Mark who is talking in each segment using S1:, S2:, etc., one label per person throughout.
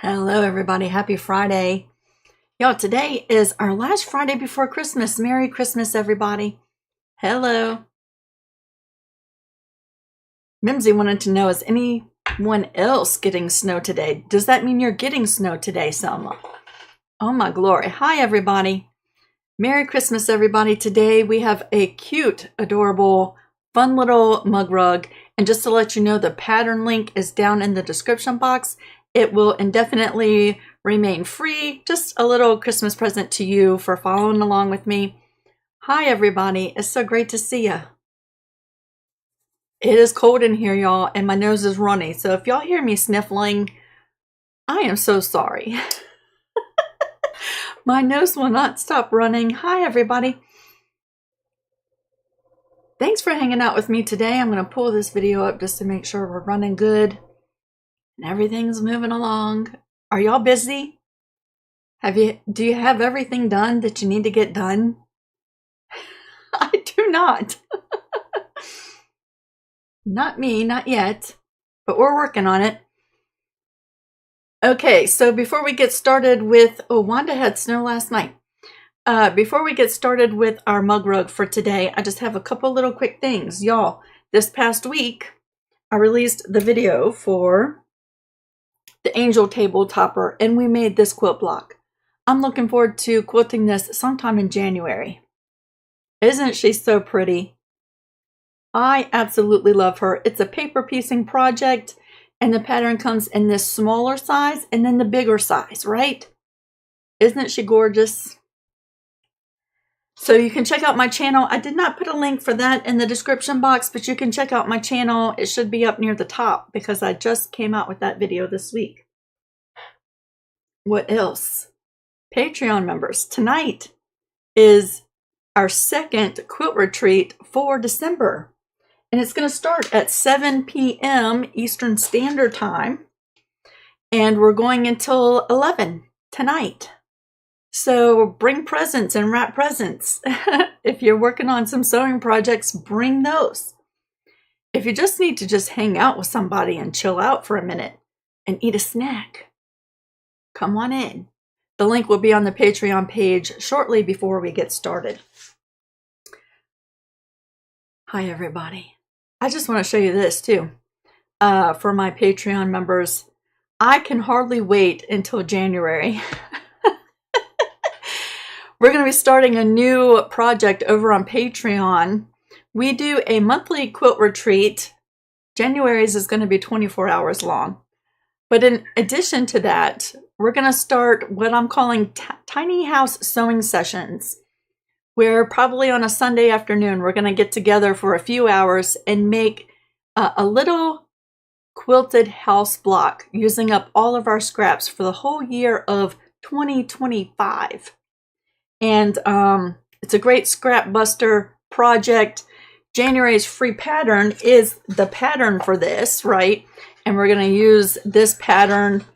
S1: Hello everybody, happy Friday. Y'all, today is our last Friday before Christmas. Merry Christmas everybody. Hello. Mimsy wanted to know, is anyone else getting snow today? Does that mean you're getting snow today, Selma? Oh my glory. Hi everybody. Merry Christmas everybody. Today we have a cute, adorable, fun little mug rug. And just to let you know, the pattern link is down in the description box. It will indefinitely remain free. Just a little Christmas present to you for following along with me. Hi everybody, it's so great to see you. It is cold in here, y'all, and my nose is runny. So if y'all hear me sniffling, I am so sorry. My nose will not stop running. Hi everybody. Thanks for hanging out with me today. I'm going to pull this video up just to make sure we're running good. And everything's moving along. Are y'all busy? Do you have everything done that you need to get done? I do not. Not me, not yet, but we're working on it. Okay, so before we get started with, Wanda had snow last night. Before we get started with our mug rug for today, I just have a couple little quick things. Y'all, this past week, I released the video for the angel table topper, and we made this quilt block. I'm looking forward to quilting this sometime in January. Isn't she so pretty? I absolutely love her. It's a paper piecing project, and the pattern comes in this smaller size and then the bigger size, right? Isn't she gorgeous? So you can check out my channel. I did not put a link for that in the description box, but you can check out my channel. It should be up near the top because I just came out with that video this week. What else? Patreon members, tonight is our second quilt retreat for December. And it's going to start at 7 p.m. Eastern Standard Time. And we're going until 11 tonight. So bring presents and wrap presents. If you're working on some sewing projects, bring those. If you just need to just hang out with somebody and chill out for a minute and eat a snack, come on in. The link will be on the Patreon page shortly before we get started. Hi everybody. I just want to show you this too. For my Patreon members, I can hardly wait until January. We're going to be starting a new project over on Patreon. We do a monthly quilt retreat. January's is going to be 24 hours long. But in addition to that, we're going to start what I'm calling tiny house sewing sessions, where probably on a Sunday afternoon, we're going to get together for a few hours and make a little quilted house block using up all of our scraps for the whole year of 2025. And it's a great scrap buster project. January's free pattern is the pattern for this, right? And we're going to use this pattern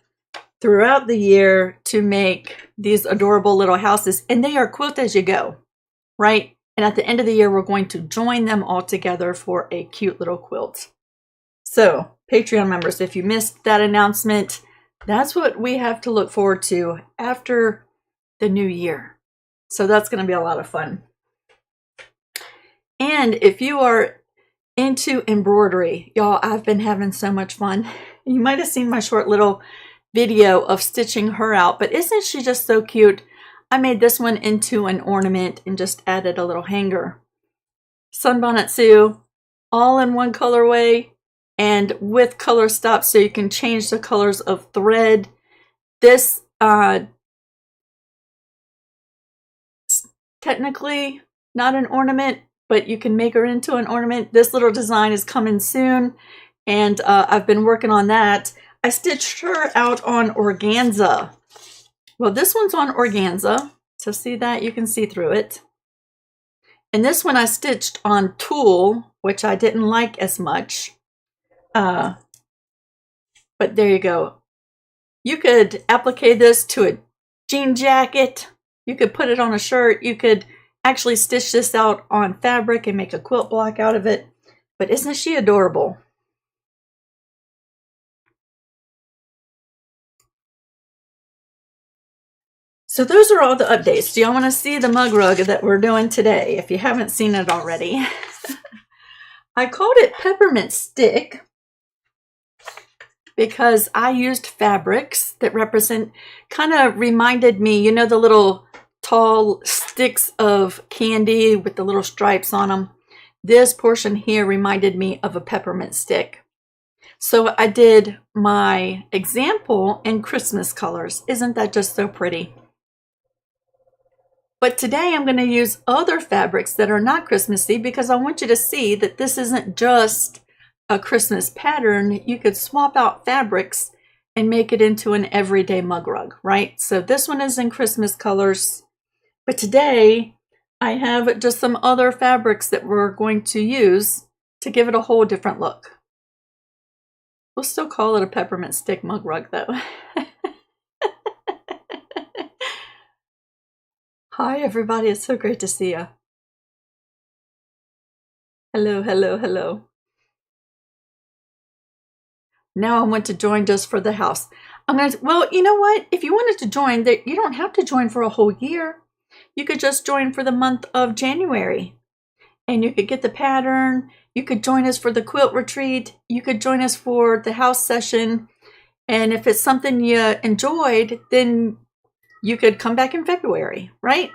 S1: throughout the year to make these adorable little houses. And they are quilt as you go, right? And at the end of the year, we're going to join them all together for a cute little quilt. So, Patreon members, if you missed that announcement, that's what we have to look forward to after the new year. So that's going to be a lot of fun. And if you are into embroidery, y'all, I've been having so much fun. You might have seen my short little video of stitching her out, but isn't she just so cute? I made this one into an ornament and just added a little hanger. Sunbonnet Sue, all in one colorway and with color stops so you can change the colors of thread. This technically not an ornament, but you can make her into an ornament. This little design is coming soon, and I've been working on that. I stitched her out on organza. Well, this one's on organza, so see that? You can see through it. And this one I stitched on tulle, which I didn't like as much. But there you go. You could applique this to a jean jacket. You could put it on a shirt. You could actually stitch this out on fabric and make a quilt block out of it. But isn't she adorable? So those are all the updates. Do y'all want to see the mug rug that we're doing today if you haven't seen it already? I called it Peppermint Stick because I used fabrics that kind of reminded me, you know, the little tall sticks of candy with the little stripes on them. This portion here reminded me of a peppermint stick. So I did my example in Christmas colors. Isn't that just so pretty? But today I'm going to use other fabrics that are not Christmassy because I want you to see that this isn't just a Christmas pattern. You could swap out fabrics and make it into an everyday mug rug, right? So this one is in Christmas colors, but today I have just some other fabrics that we're going to use to give it a whole different look. We'll still call it a peppermint stick mug rug though. Hi everybody, it's so great to see you. Hello, hello, hello. Now I want to join just for the house. Well, you know what? If you wanted to join, you don't have to join for a whole year. You could just join for the month of January. And you could get the pattern. You could join us for the quilt retreat. You could join us for the house session. And if it's something you enjoyed, then you could come back in February, right?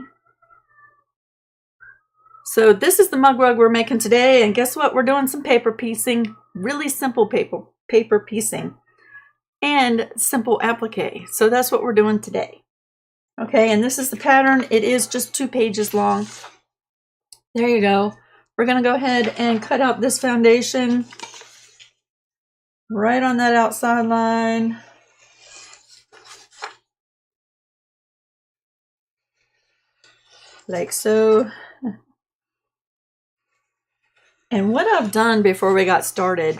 S1: So this is the mug rug we're making today. And guess what? We're doing some paper piecing, really simple paper piecing and simple applique. So that's what we're doing today. Okay, and this is the pattern. It is just 2 pages long. There you go. We're going to go ahead and cut out this foundation right on that outside line. Like so. And what I've done before we got started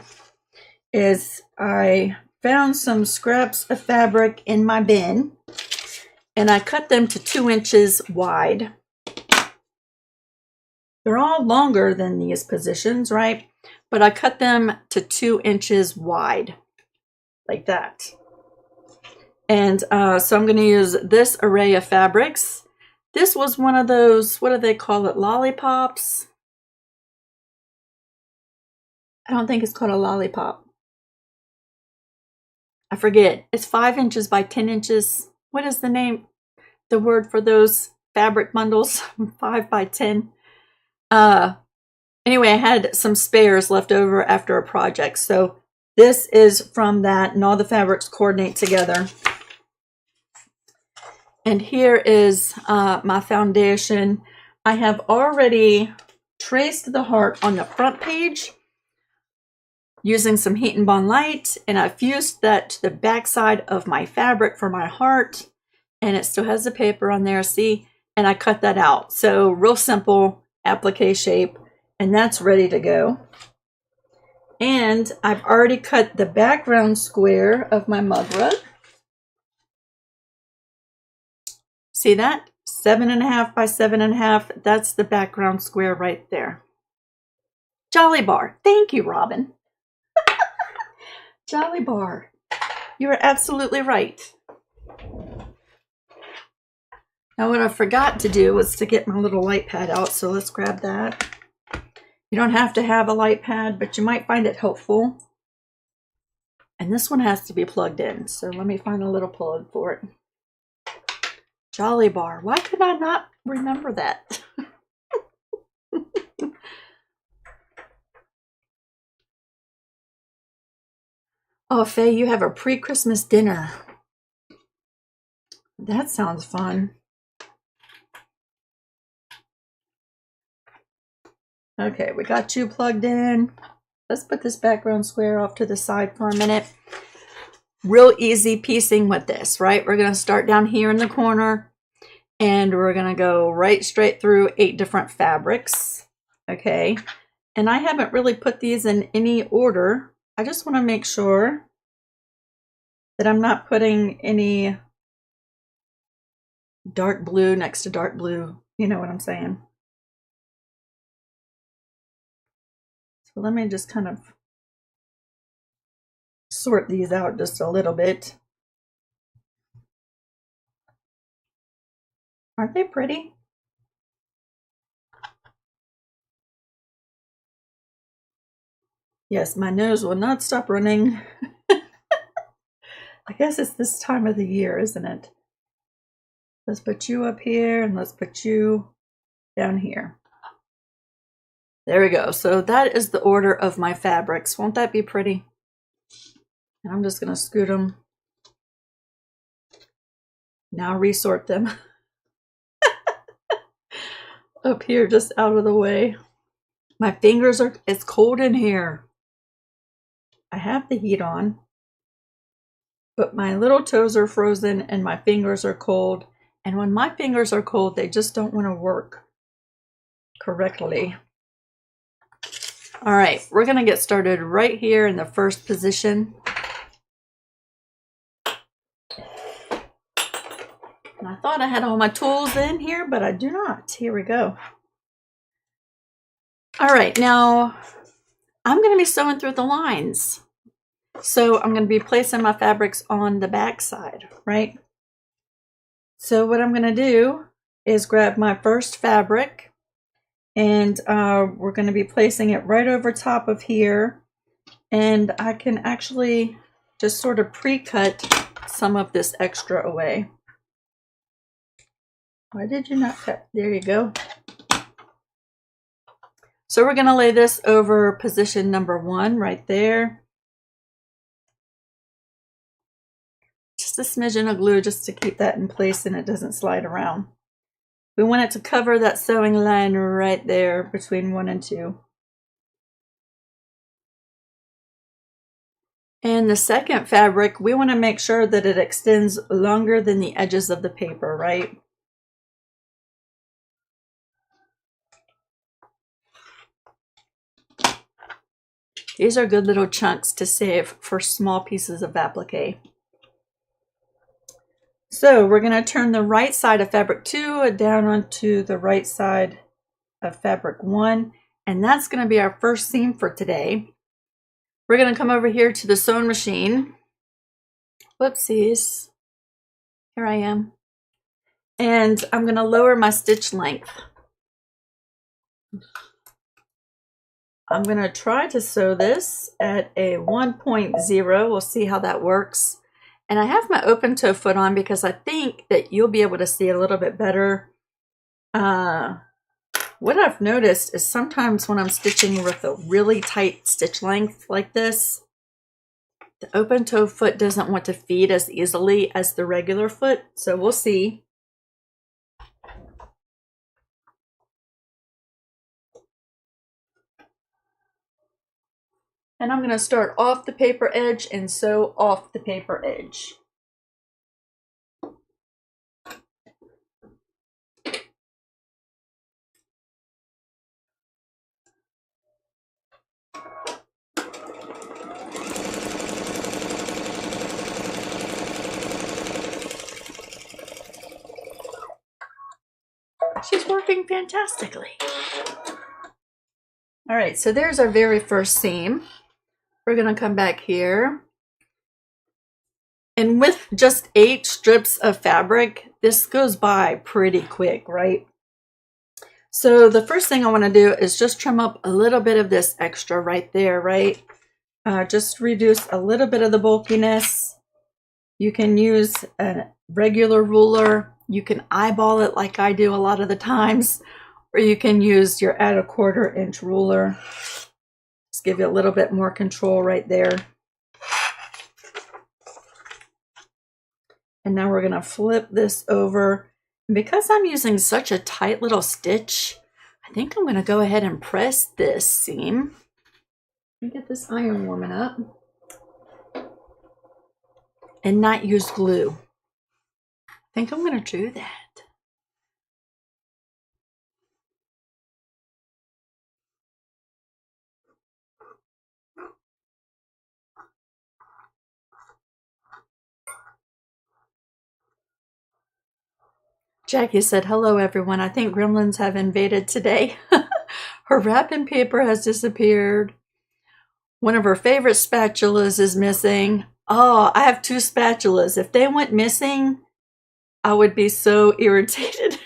S1: is I found some scraps of fabric in my bin and I cut them to 2 inches wide. They're all longer than these positions, right? But I cut them to 2 inches wide, like that. And so I'm going to use this array of fabrics. This was one of those, what do they call it, lollipops? I don't think it's called a lollipop. I forget. It's 5 inches by 10 inches. What is the name? The word for those fabric bundles? 5 by 10. Anyway, I had some spares left over after a project. So this is from that, and all the fabrics coordinate together. And here is my foundation. I have already traced the heart on the front page using some Heat and Bond Light, and I fused that to the back side of my fabric for my heart, and it still has the paper on there, see? And I cut that out. So real simple applique shape, and that's ready to go. And I've already cut the background square of my mug rug. See that? 7.5 by 7.5. That's the background square right there. Jolly bar. Thank you, Robin. Jolly bar. You are absolutely right. Now what I forgot to do was to get my little light pad out, so let's grab that. You don't have to have a light pad, but you might find it helpful. And this one has to be plugged in, so let me find a little plug for it. Jolly bar. Why could I not remember that? Oh, Faye, you have a pre-Christmas dinner. That sounds fun. Okay, we got you plugged in. Let's put this background square off to the side for a minute. Real easy piecing with this, right? We're going to start down here in the corner and we're going to go right straight through 8 different fabrics. Okay, and I haven't really put these in any order. I just want to make sure that I'm not putting any dark blue next to dark blue. You know what I'm saying? So let me just kind of sort these out just a little bit. Aren't they pretty? Yes, my nose will not stop running. I guess it's this time of the year, isn't it? Let's put you up here and let's put you down here. There we go. So that is the order of my fabrics. Won't that be pretty? And I'm just going to scoot them. Now resort them. Up here, just out of the way. My fingers are, it's cold in here. I have the heat on, but my little toes are frozen and my fingers are cold. And when my fingers are cold, they just don't want to work correctly. All right, we're going to get started right here in the first position. And I thought I had all my tools in here, but I do not. Here we go. All right, now I'm going to be sewing through the lines. So I'm going to be placing my fabrics on the back side, right? So what I'm going to do is grab my first fabric, and we're going to be placing it right over top of here. And I can actually just sort of pre-cut some of this extra away. Why did you not cut? There you go. So we're going to lay this over position number 1 right there. Just a smidgen of glue just to keep that in place and it doesn't slide around. We want it to cover that sewing line right there between 1 and 2. And the second fabric, we want to make sure that it extends longer than the edges of the paper, right? These are good little chunks to save for small pieces of applique. So we're going to turn the right side of fabric 2 down onto the right side of fabric 1, and that's going to be our first seam for today. We're going to come over here to the sewing machine. Whoopsies. Here I am. And I'm going to lower my stitch length. I'm going to try to sew this at a 1.0. We'll see how that works. And I have my open toe foot on because I think that you'll be able to see a little bit better. What I've noticed is sometimes when I'm stitching with a really tight stitch length like this, the open toe foot doesn't want to feed as easily as the regular foot. So we'll see. And I'm going to start off the paper edge and sew off the paper edge. She's working fantastically. All right, so there's our very first seam. We're going to come back here. And with just 8 strips of fabric, this goes by pretty quick, right? So the first thing I want to do is just trim up a little bit of this extra right there, right? Just reduce a little bit of the bulkiness. You can use a regular ruler. You can eyeball it like I do a lot of the times, or you can use your add a 1/4 inch ruler. Just give you a little bit more control right there. And now we're going to flip this over. And because I'm using such a tight little stitch, I think I'm going to go ahead and press this seam. Let me get this iron warming up. And not use glue. I think I'm going to do that. Jackie said, hello everyone. I think gremlins have invaded today. Her wrapping paper has disappeared. One of her favorite spatulas is missing. Oh, I have 2 spatulas. If they went missing, I would be so irritated.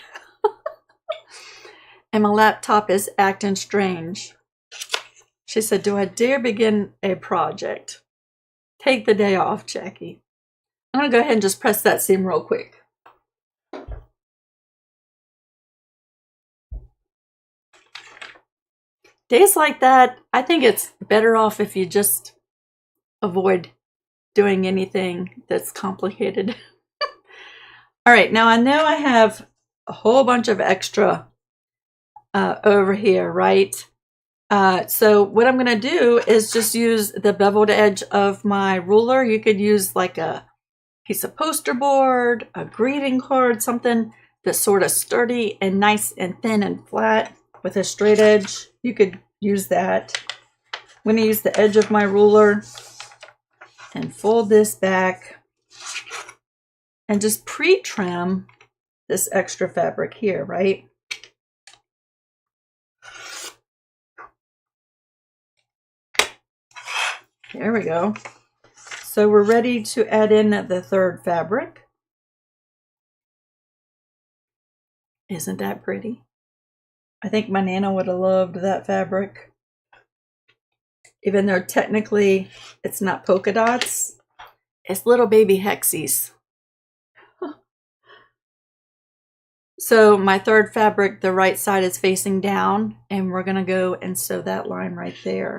S1: and my laptop is acting strange. She said, do I dare begin a project? Take the day off, Jackie. I'm going to go ahead and just press that seam real quick. Days like that, I think it's better off if you just avoid doing anything that's complicated. All right, now I know I have a whole bunch of extra over here, right? So what I'm going to do is just use the beveled edge of my ruler. You could use like a piece of poster board, a greeting card, something that's sort of sturdy and nice and thin and flat with a straight edge. You could use that. I'm going to use the edge of my ruler and fold this back and just pre-trim this extra fabric here, right? There we go. So we're ready to add in the third fabric. Isn't that pretty? I think my Nana would have loved that fabric. Even though technically it's not polka dots, it's little baby hexies. So my third fabric, the right side is facing down, and we're gonna go and sew that line right there.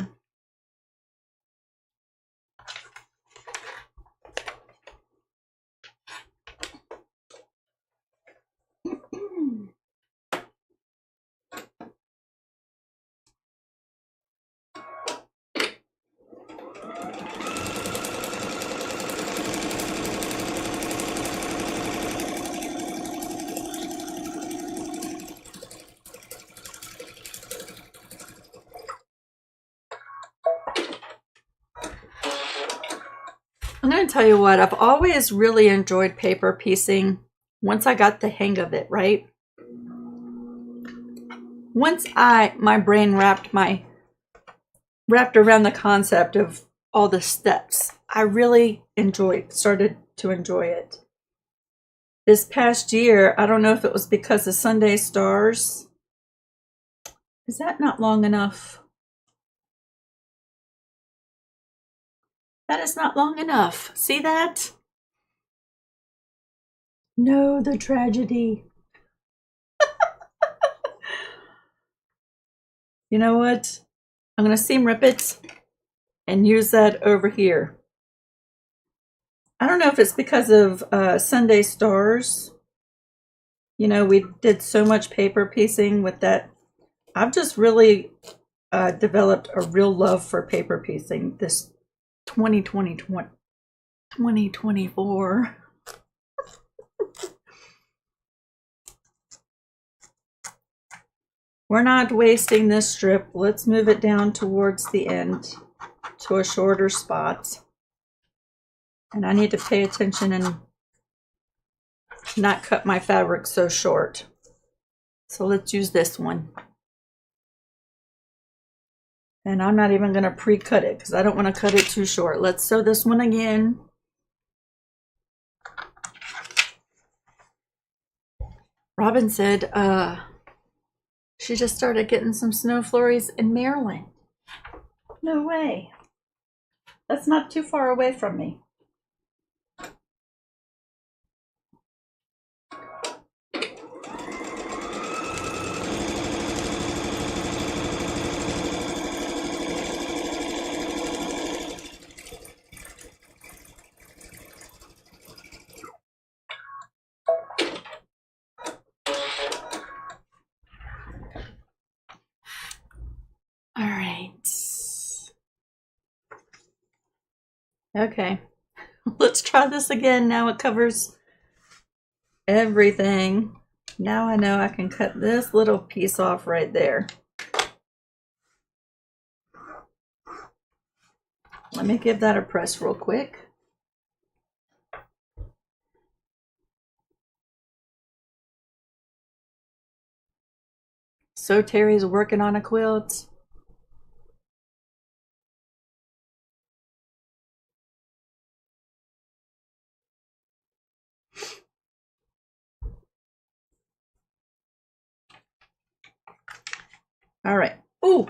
S1: I'm going to tell you what, I've always really enjoyed paper piecing once I got the hang of it, right? Once my brain wrapped around the concept of all the steps, I really started to enjoy it. This past year, I don't know if it was because of Sunday Stars. Is that not long enough? That is not long enough. See that? No, the tragedy. You know what? I'm going to seam rip it and use that over here. I don't know if it's because of Sunday Stars. You know, we did so much paper piecing with that. I've just really developed a real love for paper piecing this 2024. We're not wasting this strip. Let's move it down towards the end to a shorter spot. And I need to pay attention and not cut my fabric so short. So let's use this one. And I'm not even going to pre-cut it because I don't want to cut it too short. Let's sew this one again. Robin said she just started getting some snow flurries in Maryland. No way. That's not too far away from me. All right. Okay. Let's try this again. Now it covers everything. Now I know I can cut this little piece off right there. Let me give that a press real quick. So Terry's working on a quilt. All right. Ooh.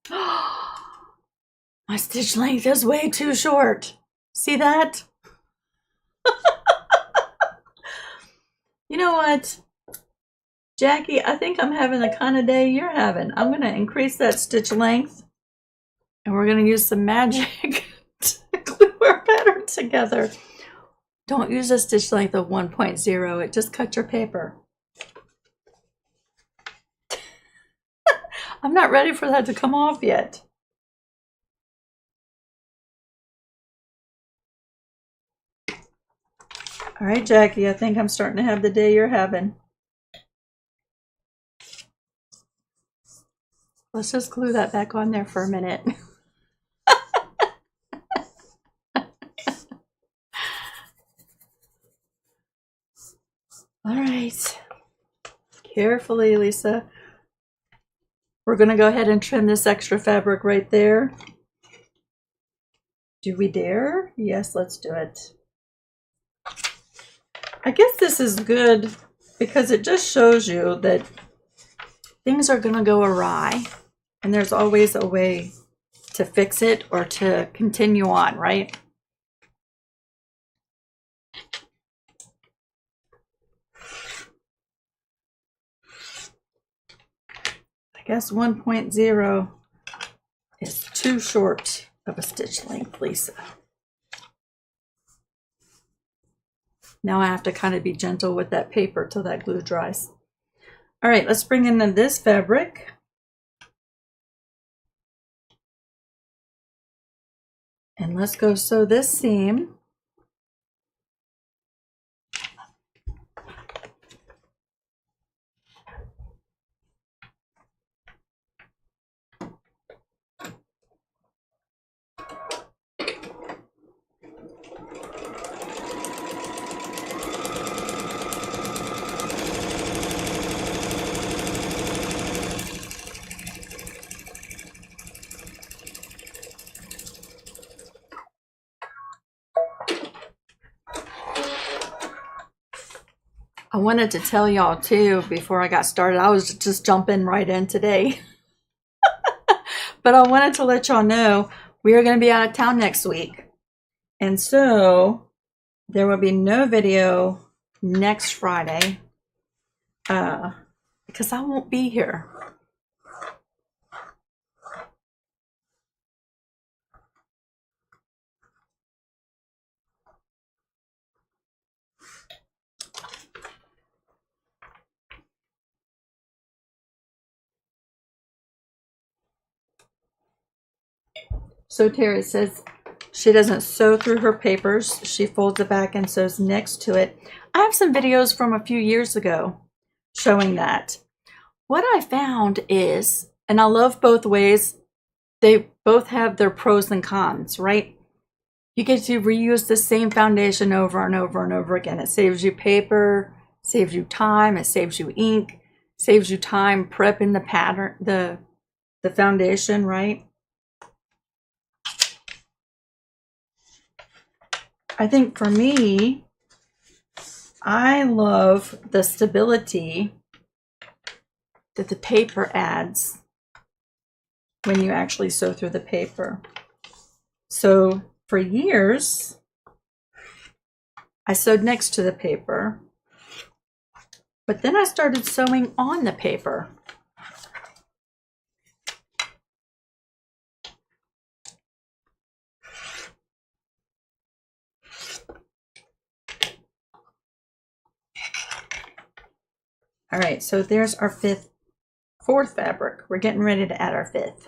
S1: My stitch length is way too short. See that? You know what, Jackie, I think I'm having the kind of day you're having. I'm going to increase that stitch length, and we're going to use some magic to glue our pattern together. Don't use a stitch length of 1.0. It just cuts your paper. I'm not ready for that to come off yet. All right, Jackie, I think I'm starting to have the day you're having. Let's just glue that back on there for a minute. All right. Carefully, Lisa. We're going to go ahead and trim this extra fabric right there. Do we dare? Yes, let's do it. I guess this is good because it just shows you that things are going to go awry, and there's always a way to fix it or to continue on, right? I guess 1.0 is too short of a stitch length, Lisa. Now I have to kind of be gentle with that paper till that glue dries. All right, let's bring in this fabric. And let's go sew this seam. I wanted to tell y'all too, before I got started, I was just jumping right in today. But I wanted to let y'all know we are going to be out of town next week. And so there will be no video next Friday because I won't be here. So Terry says she doesn't sew through her papers. She folds it back and sews next to it. I have some videos from a few years ago showing that. What I found is, and I love both ways, they both have their pros and cons, right? You get to reuse the same foundation over and over and over again. It saves you paper, saves you time, it saves you ink, saves you time prepping the pattern, the foundation, right? I think for me, I love the stability that the paper adds when you actually sew through the paper. So for years, I sewed next to the paper, but then I started sewing on the paper. All right, so there's our fourth fabric. We're getting ready to add our fifth.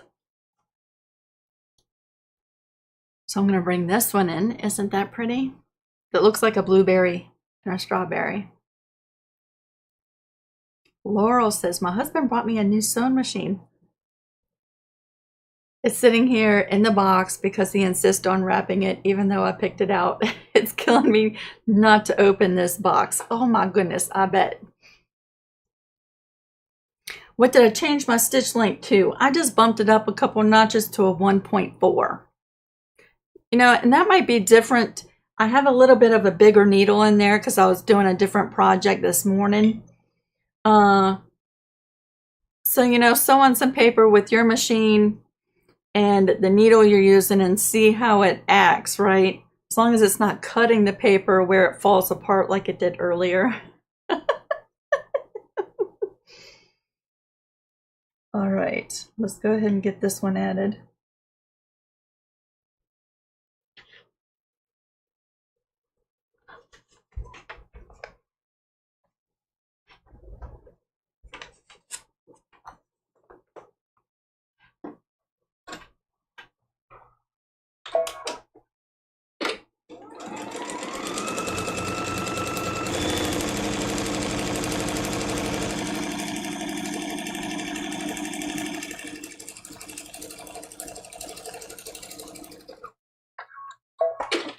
S1: So I'm going to bring this one in. Isn't that pretty? It looks like a blueberry and a strawberry. Laurel says, my husband brought me a new sewing machine. It's sitting here in the box because he insists on wrapping it, even though I picked it out. It's killing me not to open this box. Oh my goodness, I bet. What did I change my stitch length to? I just bumped it up a couple notches to a 1.4. You know, and that might be different. I have a little bit of a bigger needle in there because I was doing a different project this morning. So, you know, sew on some paper with your machine and the needle you're using and see how it acts, right? As long as it's not cutting the paper where it falls apart like it did earlier. All right, let's go ahead and get this one added.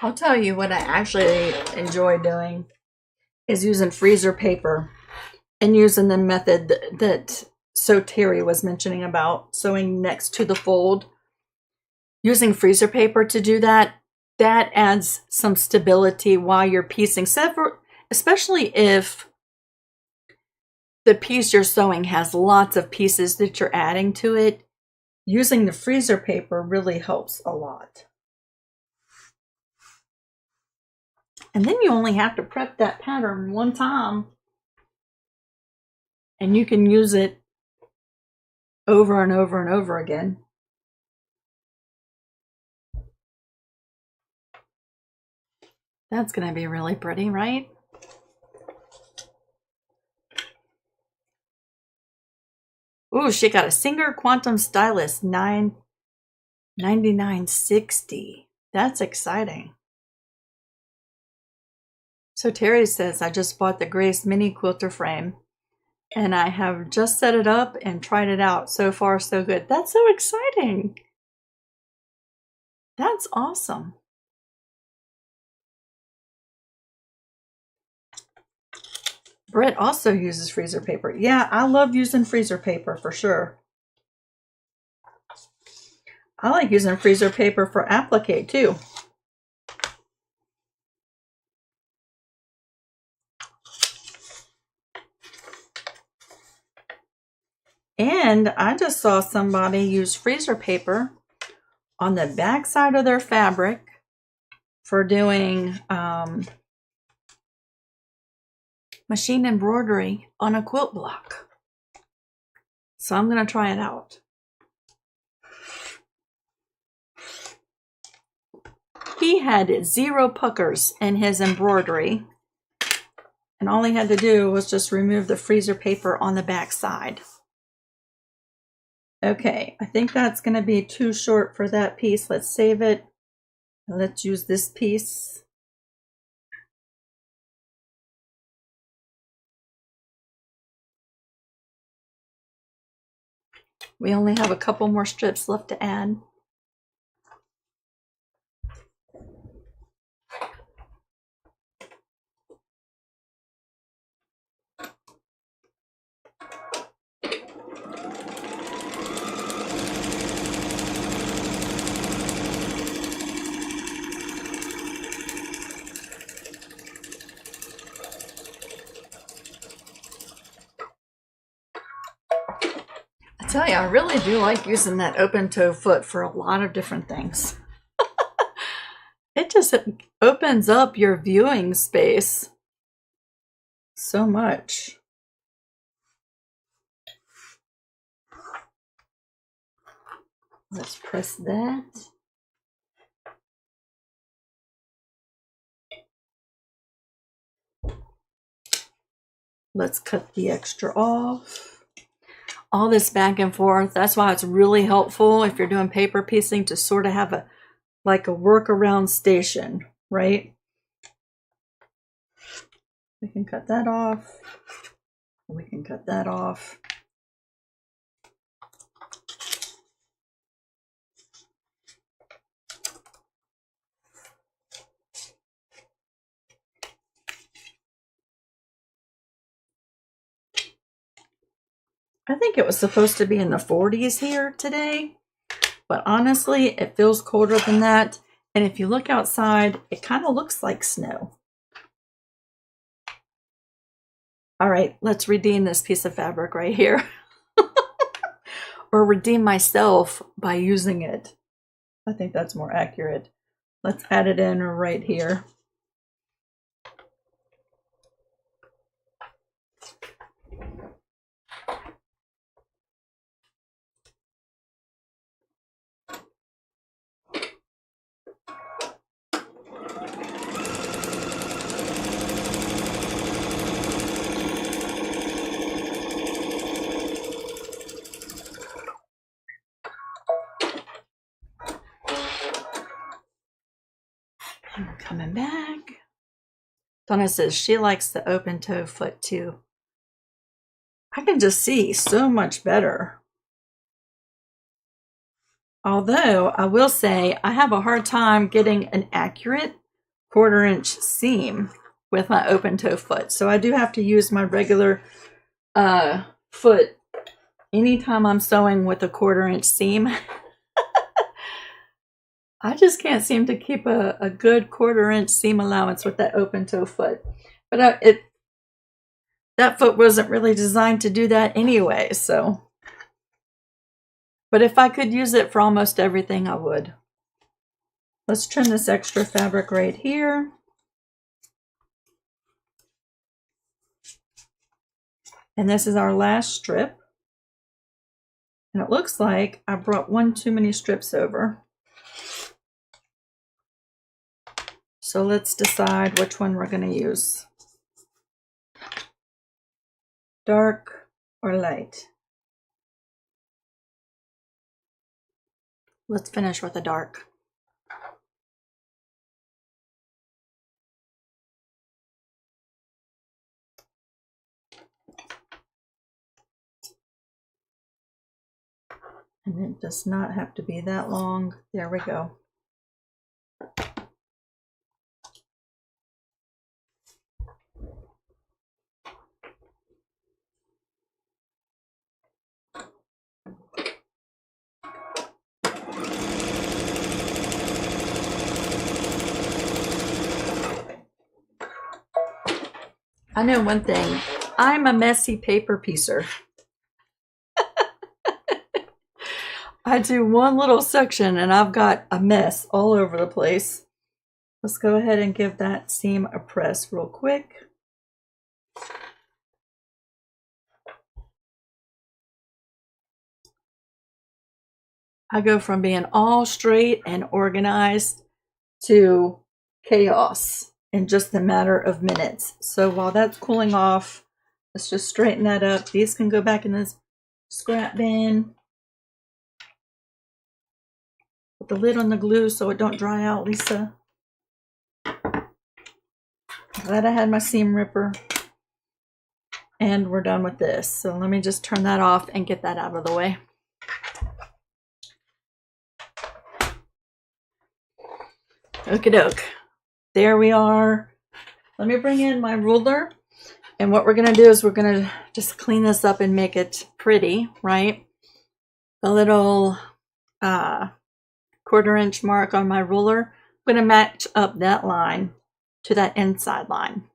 S1: I'll tell you what I actually enjoy doing is using freezer paper and using the method that Terry was mentioning about sewing next to the fold. Using freezer paper to do that, that adds some stability while you're piecing, especially if the piece you're sewing has lots of pieces that you're adding to it. Using the freezer paper really helps a lot. And then you only have to prep that pattern one time and you can use it over and over and over again. That's going to be really pretty, right? Ooh, she got a Singer Quantum Stylus, $99.60. That's exciting. So Terry says, I just bought the Grace mini quilter frame and I have just set it up and tried it out. So far, so good. That's so exciting. That's awesome. Britt also uses freezer paper. Yeah, I love using freezer paper for sure. I like using freezer paper for applique too. And I just saw somebody use freezer paper on the back side of their fabric for doing machine embroidery on a quilt block. So I'm going to try it out. He had 0 puckers in his embroidery, and all he had to do was just remove the freezer paper on the back side. Okay, I think that's going to be too short for that piece. Let's save it. Let's use this piece. We only have a couple more strips left to add. I tell you, I really do like using that open toe foot for a lot of different things. It just opens up your viewing space so much. Let's press that. Let's cut the extra off. All this back and forth, that's why it's really helpful if you're doing paper piecing to sort of have a workaround station, right? We can cut that off. We can cut that off. I think it was supposed to be in the 40s here today, but honestly, it feels colder than that. And if you look outside, it kind of looks like snow. All right, let's redeem this piece of fabric right here. or redeem myself by using it. I think that's more accurate. Let's add it in right here. And we're coming back. Donna says she likes the open toe foot too. I can just see so much better. Although I will say I have a hard time getting an accurate 1/4 inch seam with my open toe foot. So I do have to use my regular foot anytime I'm sewing with a 1/4 inch seam. I just can't seem to keep a good 1/4 inch seam allowance with that open toe foot. But that foot wasn't really designed to do that anyway, so. But if I could use it for almost everything, I would. Let's trim this extra fabric right here. And this is our last strip. And it looks like I brought one too many strips over. So let's decide which one we're going to use. Dark or light? Let's finish with a dark. And it does not have to be that long. There we go. I know one thing. I'm a messy paper piecer. I do one little section and I've got a mess all over the place. Let's go ahead and give that seam a press real quick. I go from being all straight and organized to chaos in just a matter of minutes. So while that's cooling off, let's just straighten that up. These can go back in this scrap bin. Put the lid on the glue so it don't dry out, Lisa. Glad I had my seam ripper. And we're done with this. So let me just turn that off and get that out of the way. Okie doke. There we are. Let me bring in my ruler. And what we're going to do is we're going to just clean this up and make it pretty, right? The little 1/4 inch mark on my ruler, I'm going to match up that line to that inside line.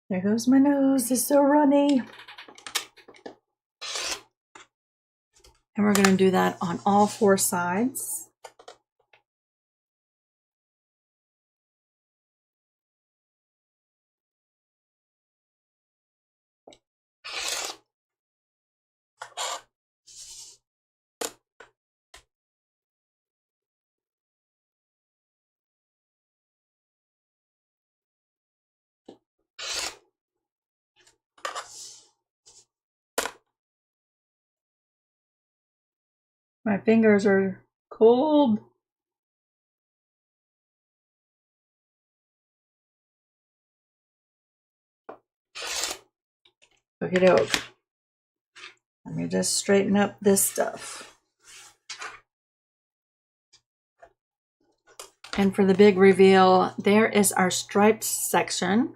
S1: There goes my nose, it's so runny. And we're going to do that on all 4 sides. My fingers are cold. Okie doke. Let me just straighten up this stuff. And for the big reveal, there is our striped section.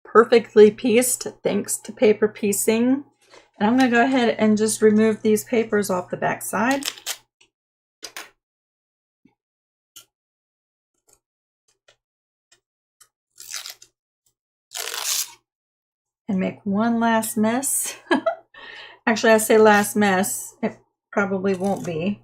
S1: Perfectly pieced, thanks to paper piecing. And I'm going to go ahead and just remove these papers off the back side. and make one last mess. Actually, I say last mess. It probably won't be.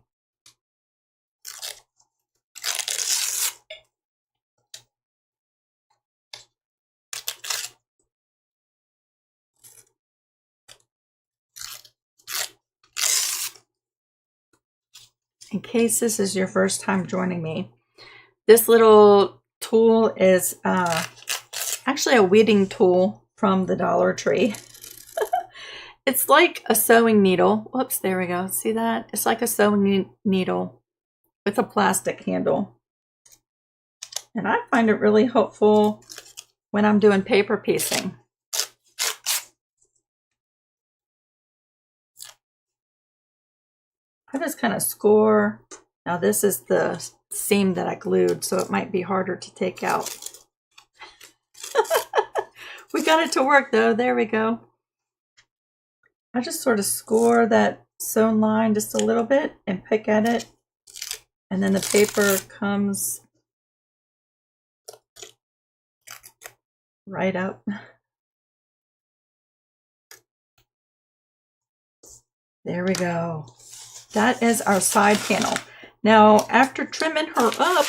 S1: In case this is your first time joining me, this little tool is actually a weeding tool from the Dollar Tree. It's like a sewing needle. Whoops, there we go. See that? It's like a sewing needle with a plastic handle. And I find it really helpful when I'm doing paper piecing. I just kind of score. Now this is the seam that I glued, so it might be harder to take out. We got it to work though. There we go. I just sort of score that sewn line just a little bit and pick at it. And then the paper comes right up. There we go. That is our side panel. Now, after trimming her up,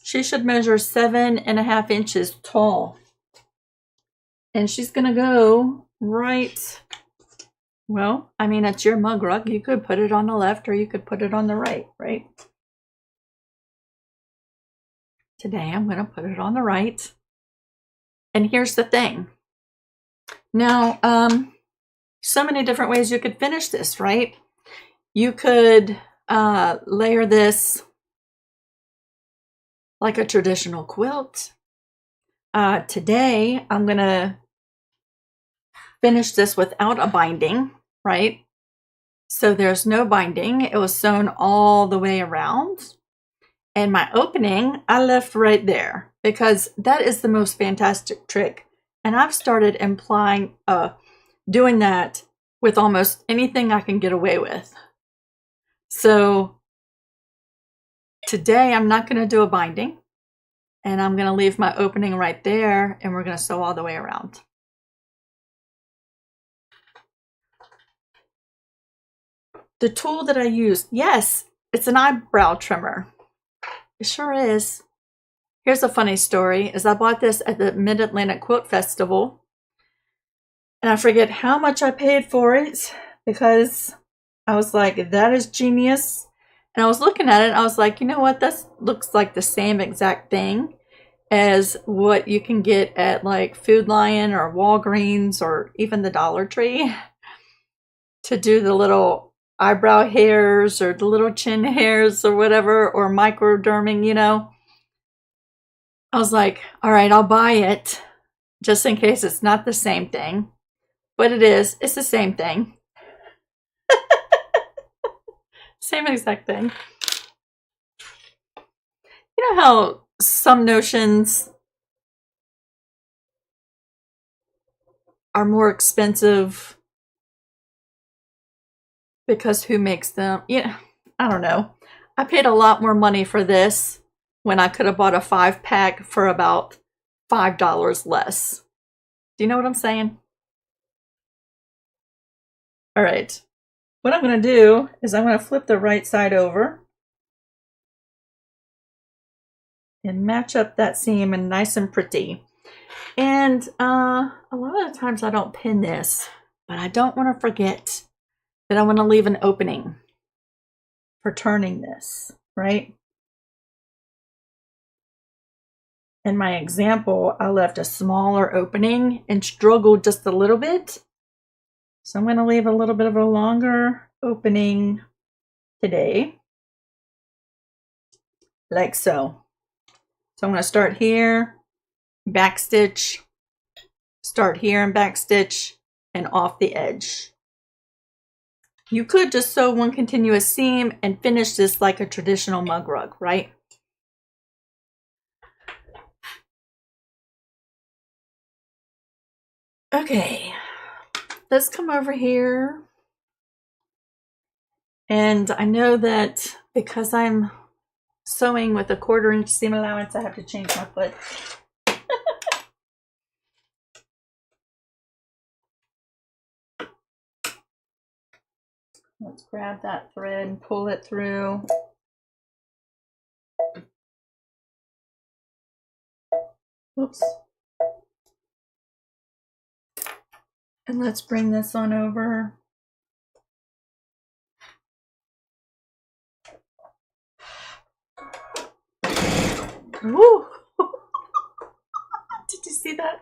S1: she should measure 7.5 inches tall. And she's gonna go right, well, I mean, it's your mug rug. You could put it on the left or you could put it on the right, right? Today, I'm gonna put it on the right. And here's the thing. Now, so many different ways you could finish this, right? You could layer this like a traditional quilt. Today, I'm gonna finish this without a binding, right? So there's no binding. It was sewn all the way around. And my opening, I left right there because that is the most fantastic trick. And I've started doing that with almost anything I can get away with. So today I'm not going to do a binding, and I'm going to leave my opening right there, and we're going to sew all the way around. The tool that I used, yes, it's an eyebrow trimmer. It sure is. Here's a funny story, is I bought this at the Mid-Atlantic Quilt Festival, and I forget how much I paid for it because I was like, that is genius. And I was looking at it and I was like, you know what? That looks like the same exact thing as what you can get at like Food Lion or Walgreens or even the Dollar Tree to do the little eyebrow hairs or the little chin hairs or whatever, or microderming, you know. I was like, all right, I'll buy it just in case it's not the same thing. But it is. It's the same thing. Same exact thing. You know how some notions are more expensive because who makes them? Yeah, I don't know. I paid a lot more money for this when I could have bought a 5-pack for about $5 less. Do you know what I'm saying? All right. What I'm going to do is I'm going to flip the right side over and match up that seam and nice and pretty. And a lot of the times I don't pin this, but I don't want to forget that I want to leave an opening for turning this, right? In my example, I left a smaller opening and struggled just a little bit. So I'm going to leave a little bit of a longer opening today, like so. So I'm going to start here, backstitch, start here and backstitch, and off the edge. You could just sew one continuous seam and finish this like a traditional mug rug, right? Okay, let's come over here. And I know that because I'm sewing with a 1/4 inch seam allowance, I have to change my foot. Let's grab that thread and pull it through. Oops. And let's bring this on over. Woo! Did you see that?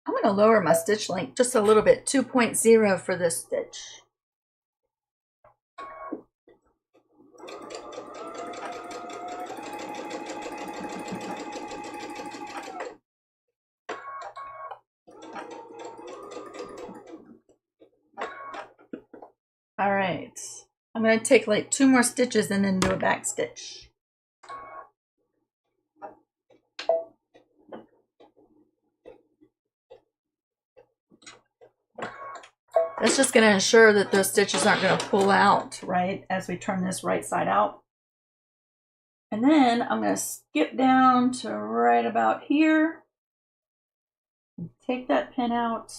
S1: I'm going to lower my stitch length just a little bit, 2.0 for this stitch. All right, I'm going to take like 2 more stitches and then do a back stitch. That's just going to ensure that those stitches aren't going to pull out, right, as we turn this right side out. And then I'm going to skip down to right about here. Take that pin out.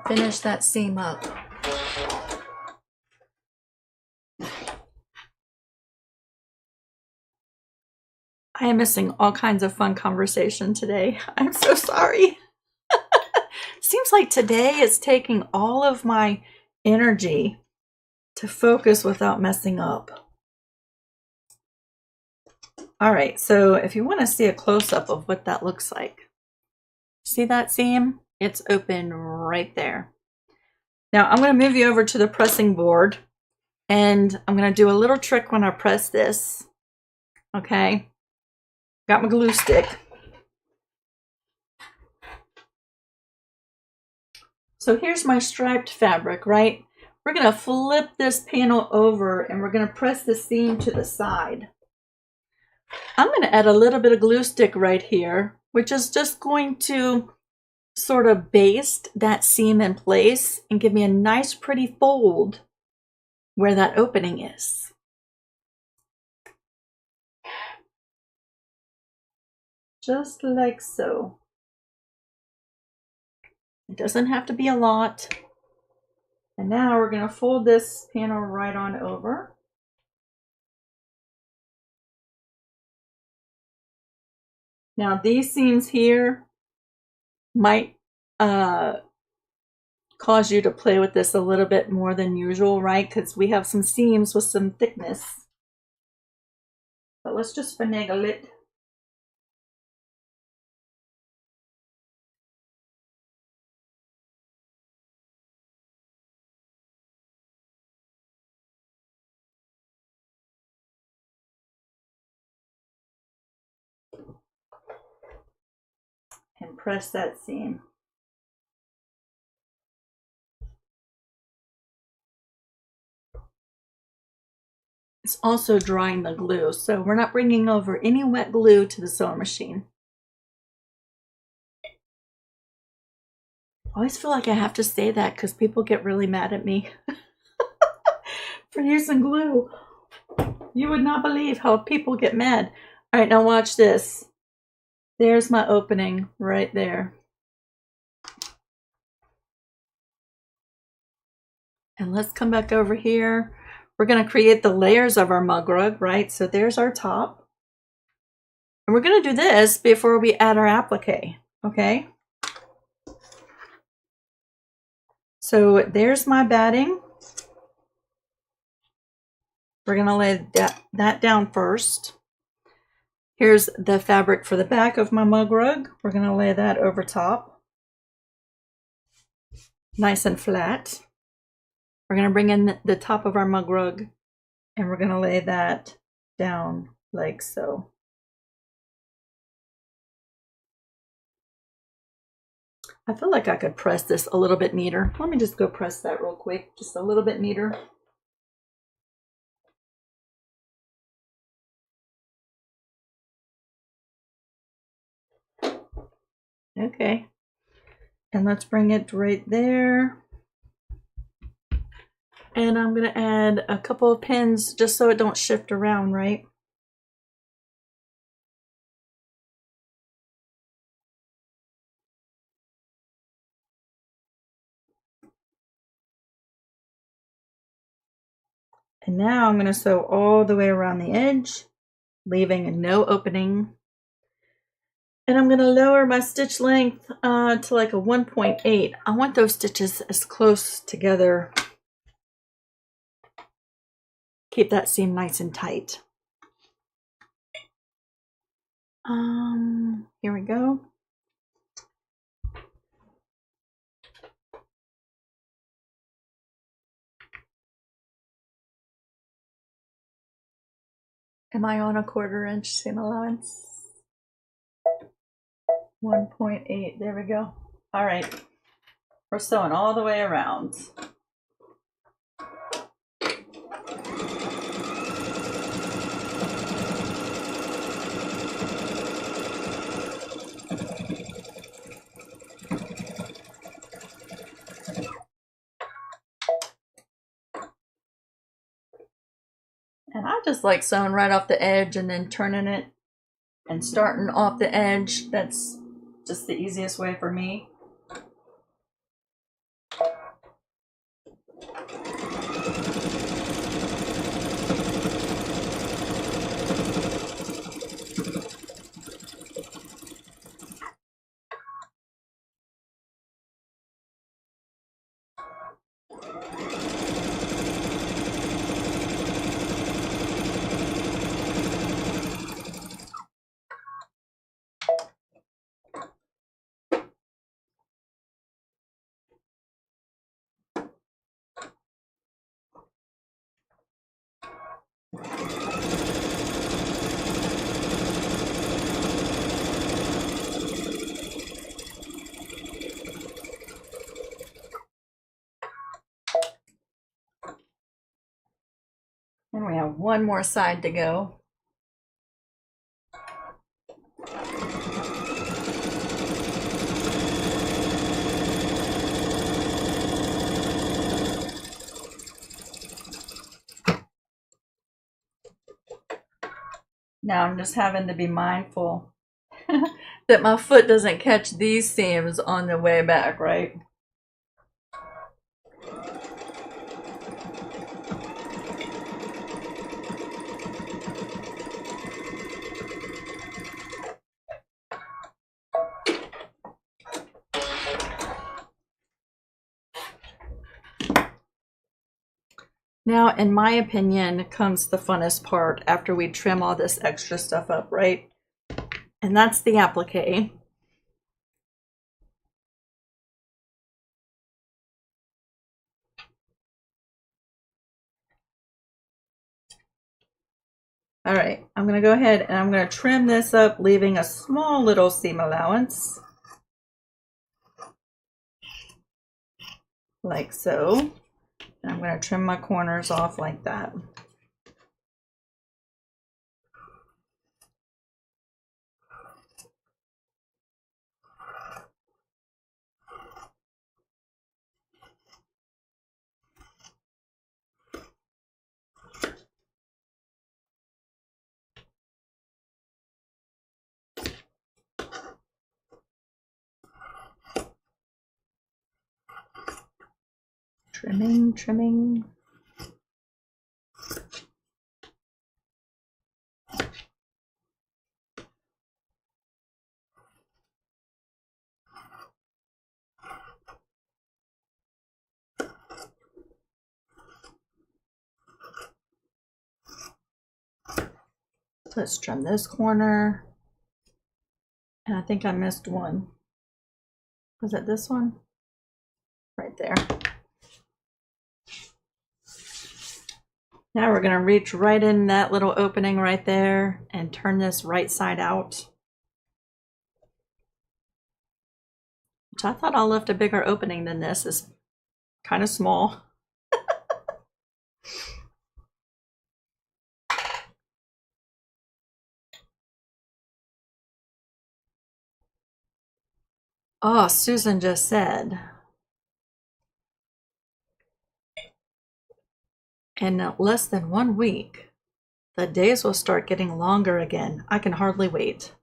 S1: Finish that seam up. I am missing all kinds of fun conversation today. I'm so sorry. Seems like today is taking all of my energy to focus without messing up. All right, so if you want to see a close-up of what that looks like, see that seam? It's open right there. Now I'm going to move you over to the pressing board, and I'm going to do a little trick when I press this. Okay, got my glue stick. So here's my striped fabric, right? We're going to flip this panel over and we're going to press the seam to the side. I'm going to add a little bit of glue stick right here, which is just going to sort of baste that seam in place and give me a nice pretty fold where that opening is. Just like so. It doesn't have to be a lot. And now we're going to fold this panel right on over. Now these seams here might cause you to play with this a little bit more than usual, right? Because we have some seams with some thickness. But let's just finagle it. And press that seam. It's also drying the glue, so we're not bringing over any wet glue to the sewing machine. I always feel like I have to say that because people get really mad at me for using glue. You would not believe how people get mad. All right, now watch this. There's my opening right there. And let's come back over here. We're going to create the layers of our mug rug, right? So there's our top. And we're going to do this before we add our applique, okay? So there's my batting. We're going to lay that down first. Here's the fabric for the back of my mug rug. We're going to lay that over top. Nice and flat. We're going to bring in the top of our mug rug and we're going to lay that down like so. I feel like I could press this a little bit neater. Let me just go press that real quick, just a little bit neater. Okay. And let's bring it right there. And I'm going to add a couple of pins just so it don't shift around, right? And now I'm going to sew all the way around the edge, leaving no opening. And I'm going to lower my stitch length to like a 1.8. I want those stitches as close together. Keep that seam nice and tight. Here we go. Am I on a 1/4 inch seam allowance? 1.8, there we go. All right, we're sewing all the way around. And I just like sewing right off the edge and then turning it and starting off the edge. That's just the easiest way for me. And we have one more side to go. Now I'm just having to be mindful that my foot doesn't catch these seams on the way back, right? Now, in my opinion, comes the funnest part after we trim all this extra stuff up, right? And that's the applique. All right, I'm gonna go ahead and I'm gonna trim this up, leaving a small little seam allowance. Like so. And I'm gonna trim my corners off like that. Trimming, trimming. Let's trim this corner. And I think I missed one. Was it this one? Right there. Now we're going to reach right in that little opening right there and turn this right side out. Which I thought I left a bigger opening than this. Is kind of small. Oh, Susan just said, In less than 1 week, the days will start getting longer again. I can hardly wait.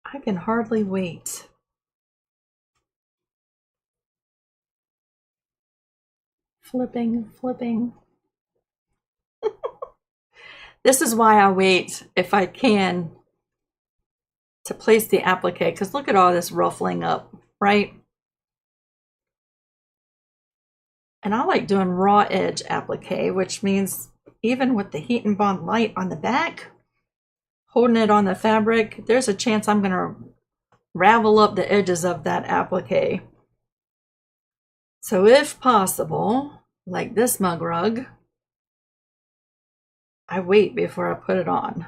S1: I can hardly wait. Flipping, flipping. This is why I wait, if I can, to place the applique, because look at all this ruffling up, right? And I like doing raw edge applique, which means even with the Heat and Bond light on the back, holding it on the fabric, there's a chance I'm going to ravel up the edges of that applique. So if possible, like this mug rug, I wait before I put it on.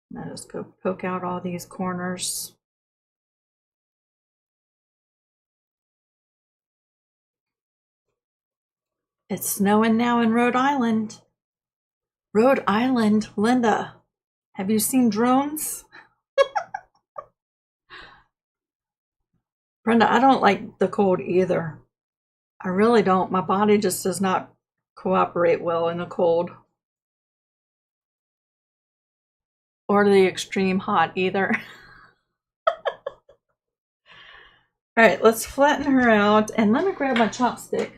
S1: Now just go poke out all these corners. It's snowing now in Rhode Island. Rhode Island, Linda, have you seen drones? Brenda, I don't like the cold either. I really don't. My body just does not cooperate well in the cold. Or the extreme hot either. All right, let's flatten her out, and let me grab my chopstick.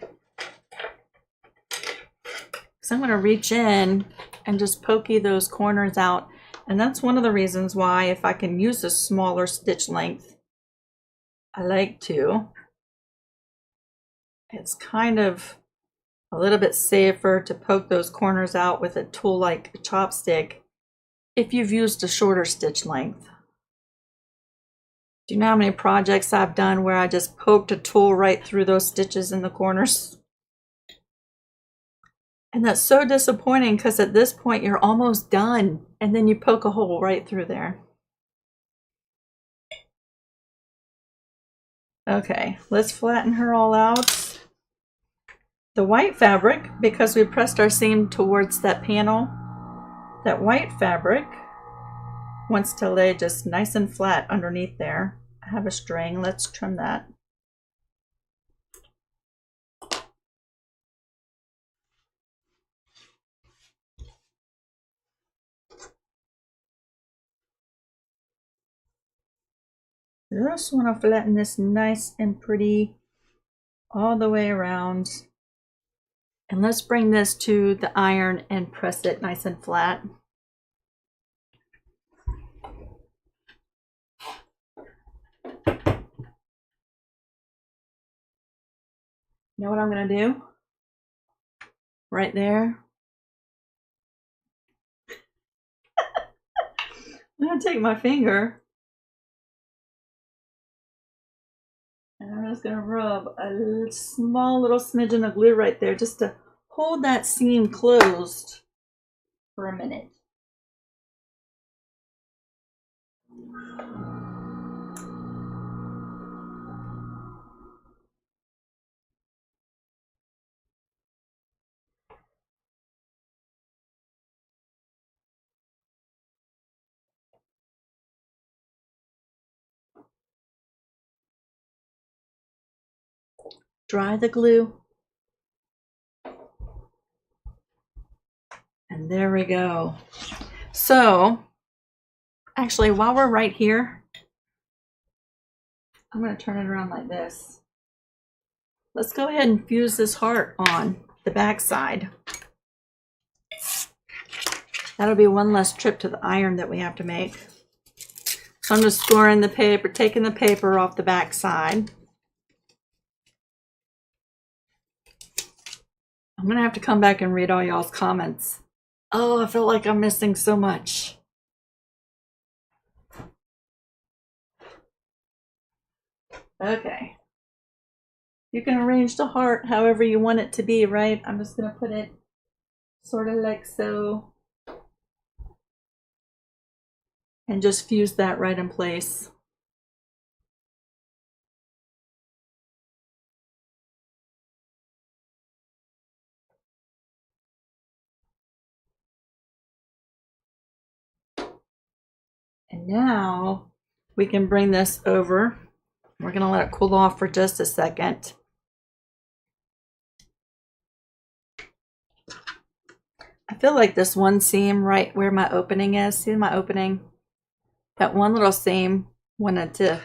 S1: So I'm going to reach in and just pokey those corners out. And that's one of the reasons why, if I can use a smaller stitch length, I like to. It's kind of a little bit safer to poke those corners out with a tool like a chopstick if you've used a shorter stitch length. Do you know how many projects I've done where I just poked a tool right through those stitches in the corners? And that's so disappointing, because at this point you're almost done and then you poke a hole right through there. Okay, let's flatten her all out. The white fabric, because we pressed our seam towards that panel, that white fabric wants to lay just nice and flat underneath there. I have a string, let's trim that. Just want to flatten this nice and pretty all the way around. And let's bring this to the iron and press it nice and flat. You know what I'm going to do? Right there. I'm going to take my finger and I'm just going to rub a small little smidgen of glue right there just to hold that seam closed for a minute. Dry the glue. And there we go. So, actually, while we're right here, I'm going to turn it around like this. Let's go ahead and fuse this heart on the back side. That'll be one less trip to the iron that we have to make. So I'm just scoring the paper, taking the paper off the back side. I'm going to have to come back and read all y'all's comments. Oh, I feel like I'm missing so much. Okay. You can arrange the heart however you want it to be, right? I'm just going to put it sort of like so. And just fuse that right in place. And now we can bring this over We're going to let it cool off for just a second. I feel like this one seam right where my opening is, see my opening? That one little seam, wanted to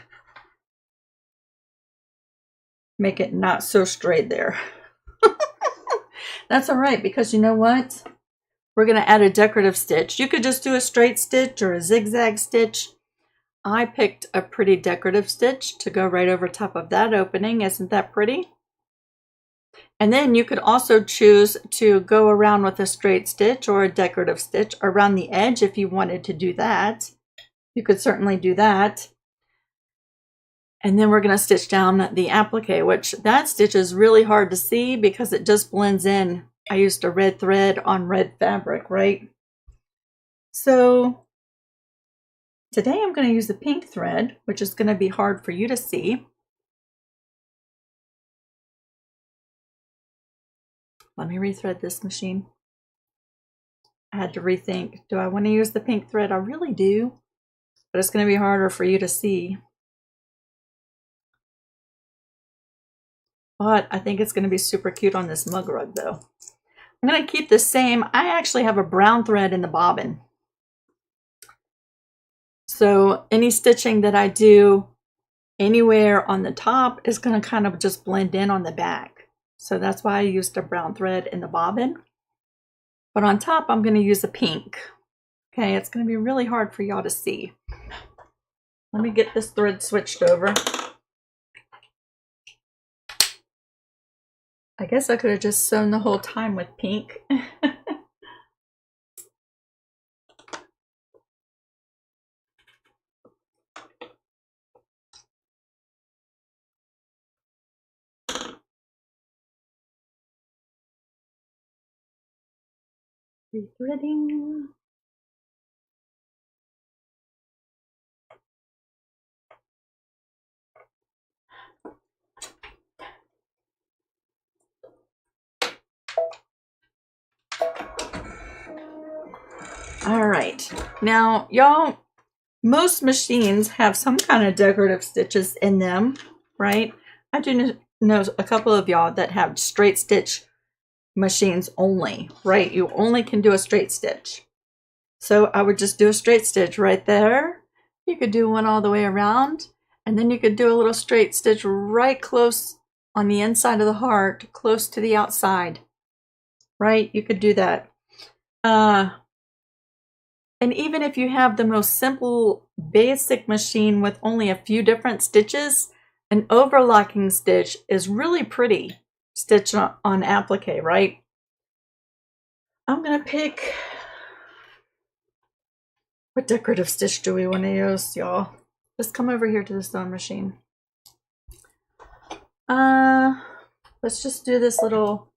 S1: make it not so straight there. That's all right, because you know what? We're going to add a decorative stitch. You could just do a straight stitch or a zigzag stitch. I picked a pretty decorative stitch to go right over top of that opening. Isn't that pretty? And then you could also choose to go around with a straight stitch or a decorative stitch around the edge if you wanted to do that. You could certainly do that. And then we're going to stitch down the applique, which that stitch is really hard to see because it just blends in. I used a red thread on red fabric, right? So today I'm going to use the pink thread, which is going to be hard for you to see. Let me rethread this machine. I had to rethink, do I want to use the pink thread? I really do, but it's going to be harder for you to see. But I think it's going to be super cute on this mug rug though. I'm going to keep the same. I actually have a brown thread in the bobbin. So any stitching that I do anywhere on the top is going to kind of just blend in on the back. So that's why I used a brown thread in the bobbin. But on top, I'm going to use a pink. Okay, it's going to be really hard for y'all to see. Let me get this thread switched over. I guess I could have just sewn the whole time with pink. Rethreading. All right, now y'all, most machines have some kind of decorative stitches in them, right? I do know a couple of y'all that have straight stitch machines only, right? You only can do a straight stitch. So I would just do a straight stitch right there. You could do one all the way around, and then you could do a little straight stitch right close on the inside of the heart, close to the outside, right? You could do that. And even if you have the most simple basic machine with only a few different stitches, an overlocking stitch is really pretty stitched on applique, right? I'm going to pick, what decorative stitch do we want to use, y'all? Just come over here to the sewing machine. Let's just do this little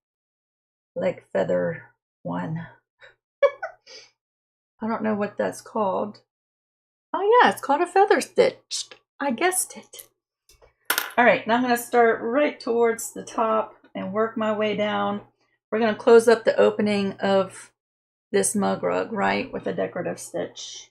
S1: like feather one. I don't know what that's called. Oh yeah, it's called a feather stitch. I guessed it. All right, now I'm going to start right towards the top and work my way down. We're going to close up the opening of this mug rug, right, with a decorative stitch.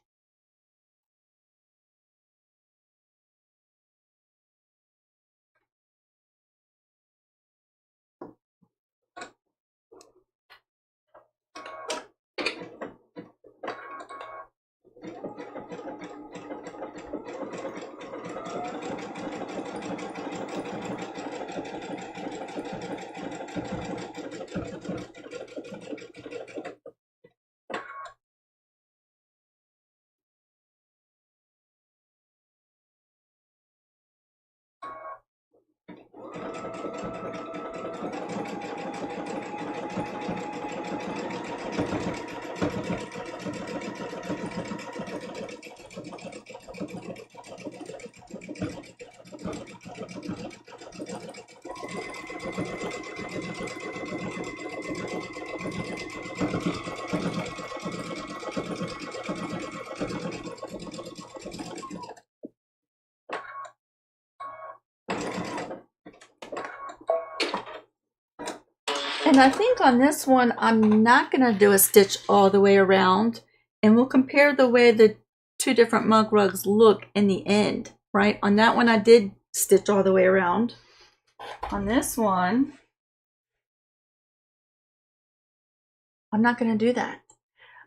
S1: And I think on this one, I'm not going to do a stitch all the way around, and we'll compare the way the two different mug rugs look in the end, right? On that one, I did stitch all the way around. On this one, I'm not going to do that.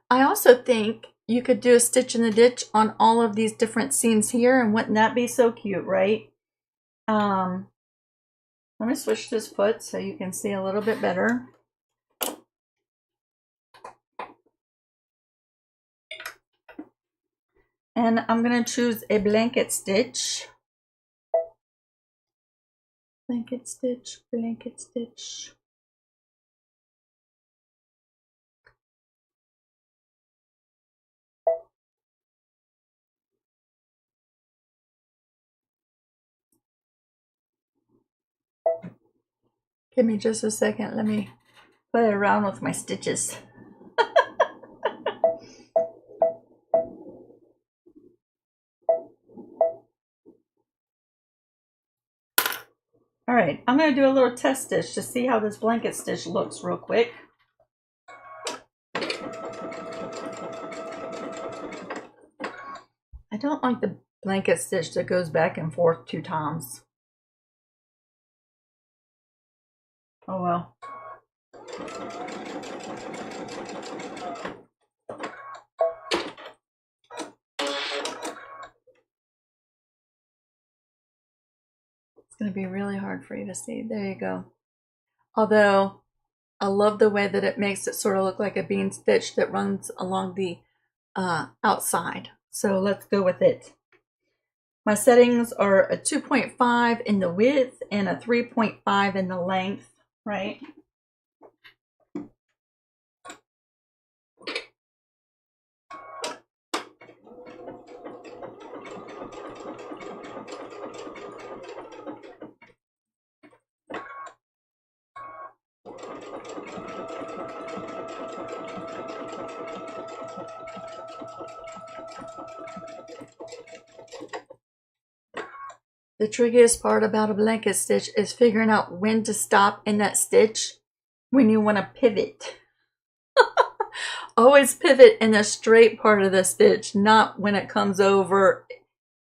S1: I also think you could do a stitch in the ditch on all of these different seams here, and wouldn't that be so cute, right? Let me switch this foot so you can see a little bit better. And I'm going to choose a blanket stitch. Blanket stitch, blanket stitch. Give me just a second. Let me play around with my stitches. All right, I'm going to do a little test stitch to see how this blanket stitch looks real quick. I don't like the blanket stitch that goes back and forth 2 times. Oh well. It's going to be really hard for you to see. There you go. Although I love the way that it makes it sort of look like a bean stitch that runs along the outside. So let's go with it. My settings are a 2.5 in the width and a 3.5 in the length, right? The trickiest part about a blanket stitch is figuring out when to stop in that stitch when you want to pivot. Always pivot in the straight part of the stitch, not when it comes over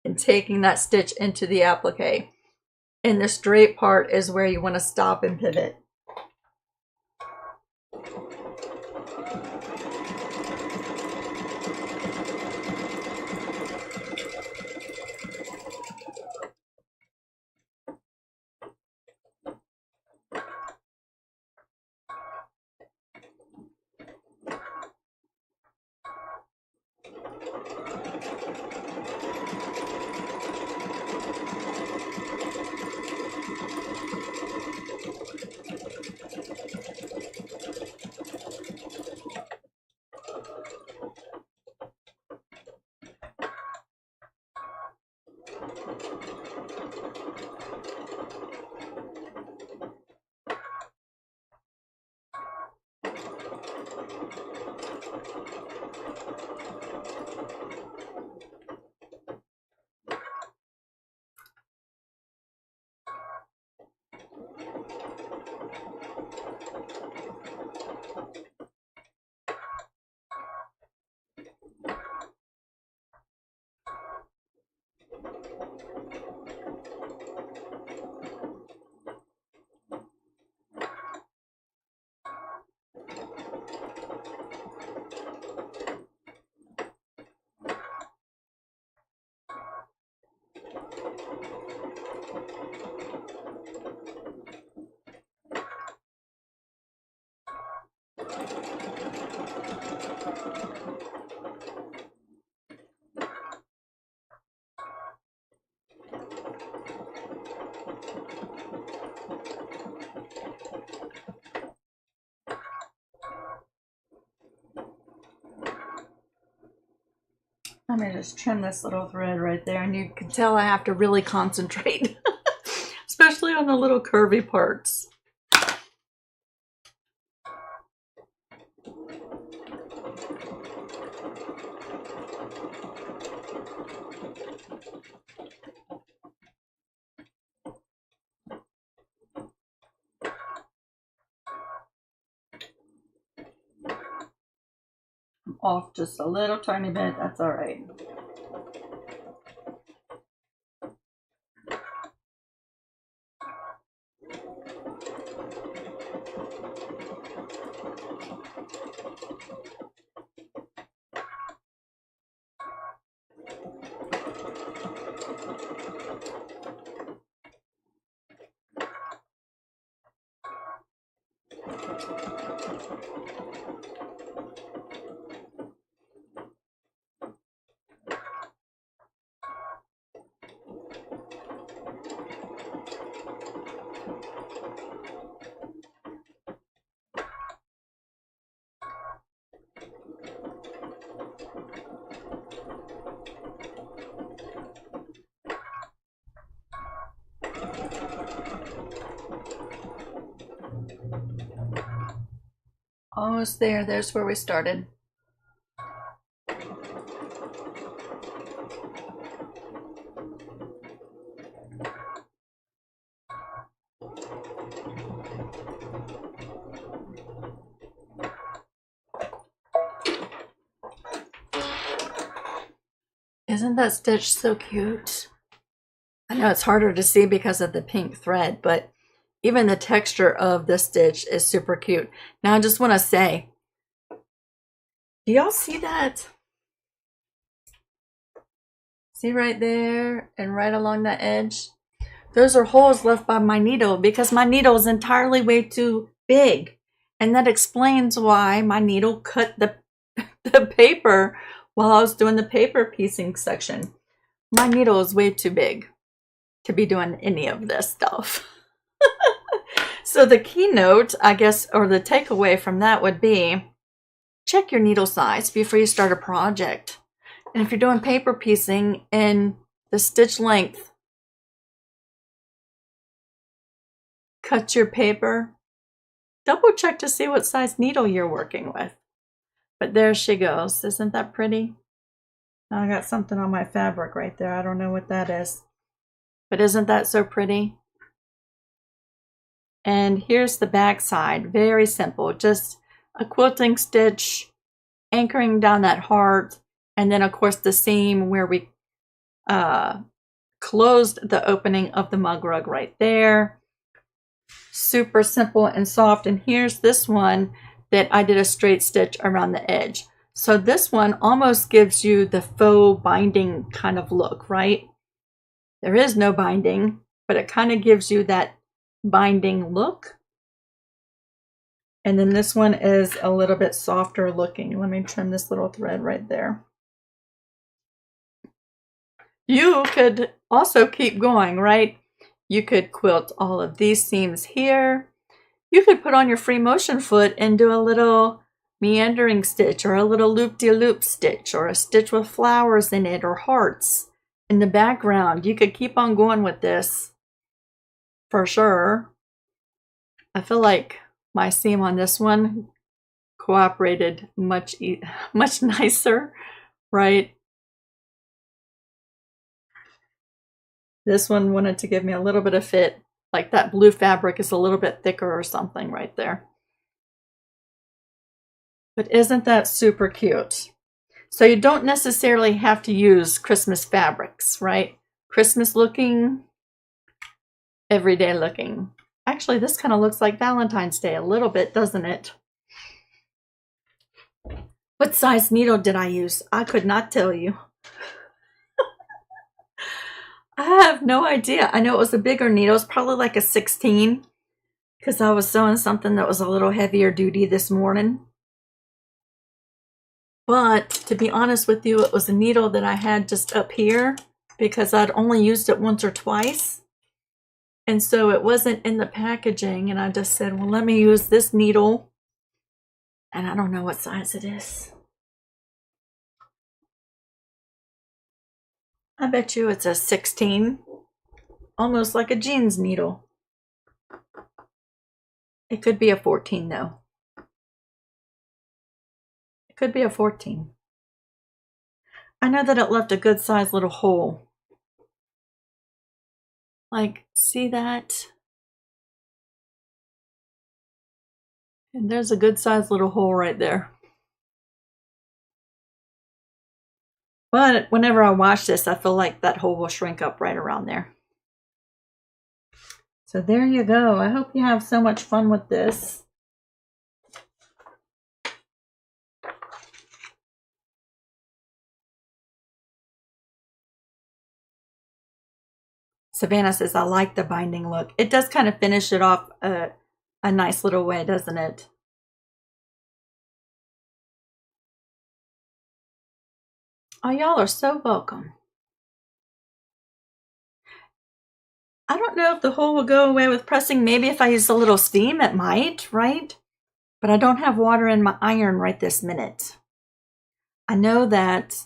S1: and taking that stitch into the applique. In the straight part is where you want to stop and pivot. Let me just trim this little thread right there, and you can tell I have to really concentrate, especially on the little curvy parts. Off just a little tiny bit, that's all right. Almost there. There's where we started. Isn't that stitch so cute? I know it's harder to see because of the pink thread, but even the texture of the stitch is super cute. Now I just want to say, do y'all see that? See right there and right along that edge? Those are holes left by my needle because my needle is entirely way too big. And that explains why my needle cut the paper while I was doing the paper piecing section. My needle is way too big to be doing any of this stuff. So the keynote, I guess, or the takeaway from that would be, check your needle size before you start a project. And if you're doing paper piecing and the stitch length cuts your paper, double check to see what size needle you're working with. But there she goes. Isn't that pretty? I got something on my fabric right there. I don't know what that is. But isn't that so pretty? And here's the back side. Very simple. Just a quilting stitch, anchoring down that heart, and then of course the seam where we closed the opening of the mug rug right there. Super simple and soft. And here's this one that I did a straight stitch around the edge. So this one almost gives you the faux binding kind of look, right? There is no binding, but it kind of gives you that binding look. And then this one is a little bit softer looking. Let me trim this little thread right there. You could also keep going, right? You could quilt all of these seams here. You could put on your free motion foot and do a little meandering stitch or a little loop-de-loop stitch or a stitch with flowers in it or hearts in the background. You could keep on going with this for sure. I feel like my seam on this one cooperated much nicer, right? This one wanted to give me a little bit of fit, like that blue fabric is a little bit thicker or something right there. But isn't that super cute? So you don't necessarily have to use Christmas fabrics, right? Christmas looking, everyday looking. Actually, this kind of looks like Valentine's Day a little bit, doesn't it? What size needle did I use? I could not tell you. I have no idea. I know it was a bigger needle. It's probably like a 16 because I was sewing something that was a little heavier duty this morning. But to be honest with you, it was a needle that I had just up here because I'd only used it once or twice. And so it wasn't in the packaging. And I just said, well, let me use this needle. And I don't know what size it is. I bet you it's a 16, almost like a jeans needle. It could be a 14 though. It could be a 14. I know that it left a good sized little hole. Like, see that? And there's a good sized little hole right there. But whenever I wash this, I feel like that hole will shrink up right around there. So there you go. I hope you have so much fun with this. Savannah says, I like the binding look. It does kind of finish it off a nice little way, doesn't it? Oh, y'all are so welcome. I don't know if the hole will go away with pressing. Maybe if I use a little steam, it might, right? But I don't have water in my iron right this minute. I know that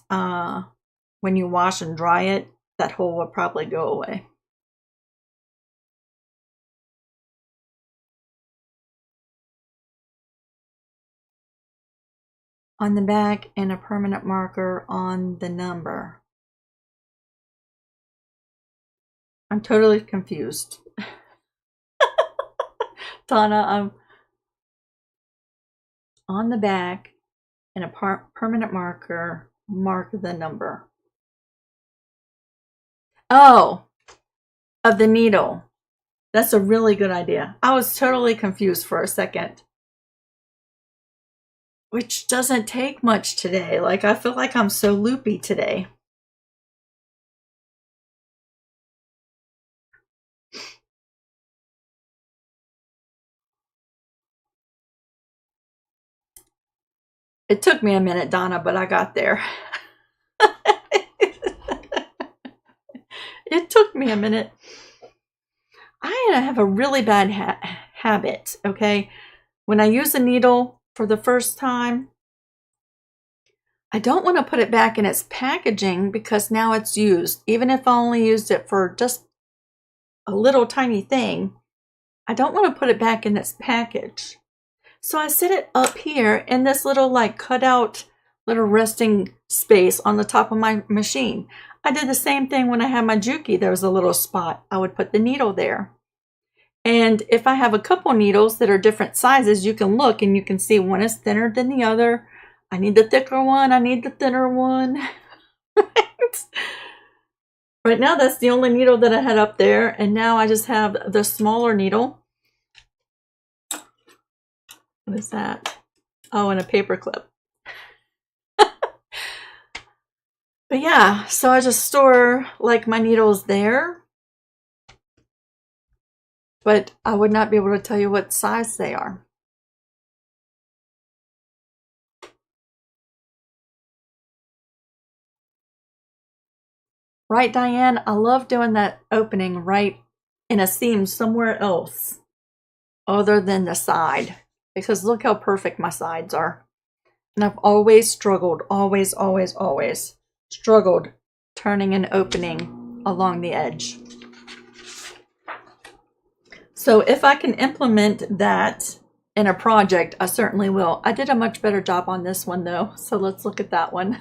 S1: when you wash and dry it, that hole will probably go away. On the back and a permanent marker on the number. I'm totally confused. Donna, I'm on the back and a permanent marker, mark the number. Oh, of the needle. That's a really good idea. I was totally confused for a second. Which doesn't take much today. Like, I feel like I'm so loopy today. It took me a minute, Donna, but I got there. It took me a minute. I have a really bad habit, okay? When I use a needle for the first time, I don't want to put it back in its packaging because now it's used. Even if I only used it for just a little tiny thing, I don't want to put it back in its package. So I set it up here in this little like cutout little resting space on the top of my machine. I did the same thing when I had my Juki. There was a little spot. I would put the needle there. And if I have a couple needles that are different sizes, you can look and you can see one is thinner than the other. I need the thicker one. I need the thinner one. Right? Right now, that's the only needle that I had up there. And now I just have the smaller needle. What is that? Oh, and a paper clip. But yeah, so I just store like my needles there. But I would not be able to tell you what size they are. Right, Diane? I love doing that opening right in a seam somewhere else other than the side. Because look how perfect my sides are. And I've always struggled, always struggled turning and opening along the edge. So if I can implement that in a project, I certainly will. I did a much better job on this one though, so let's look at that one.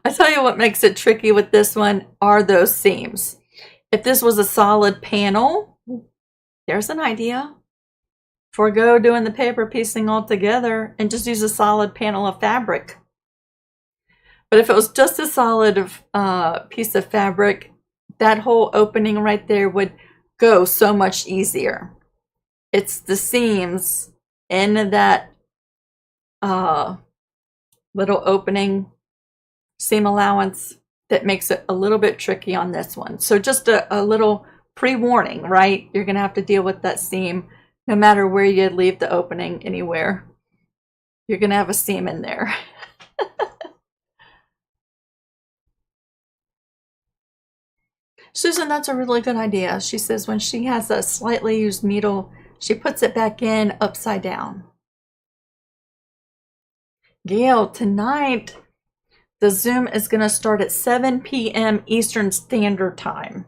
S1: I tell you what makes it tricky with this one are those seams. If this was a solid panel, there's an idea. Forgo doing the paper piecing altogether and just use a solid panel of fabric. But if it was just a solid piece of fabric, that whole opening right there would go so much easier. It's the seams in that little opening seam allowance that makes it a little bit tricky on this one. So just a little pre-warning, right? You're going to have to deal with that seam no matter where you leave the opening anywhere. You're going to have a seam in there. Susan, that's a really good idea. She says when she has a slightly used needle, she puts it back in upside down. Gail, tonight the Zoom is going to start at 7 p.m. Eastern Standard Time.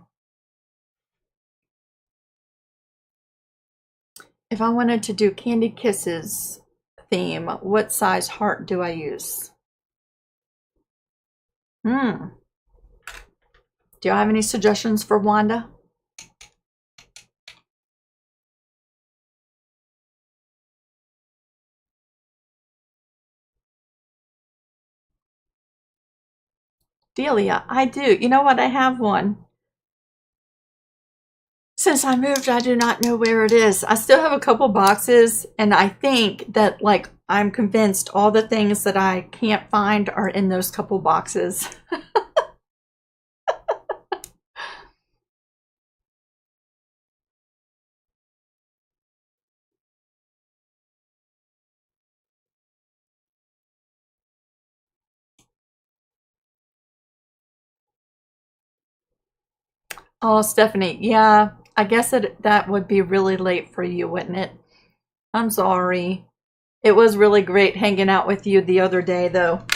S1: If I wanted to do Candy Kisses theme, what size heart do I use? Do you have any suggestions for Wanda? Delia, I do. You know what? I have one. Since I moved, I do not know where it is. I still have a couple boxes, and I think that, like, I'm convinced all the things that I can't find are in those couple boxes. Oh, Stephanie, yeah, I guess that would be really late for you, wouldn't it? I'm sorry. It was really great hanging out with you the other day, though.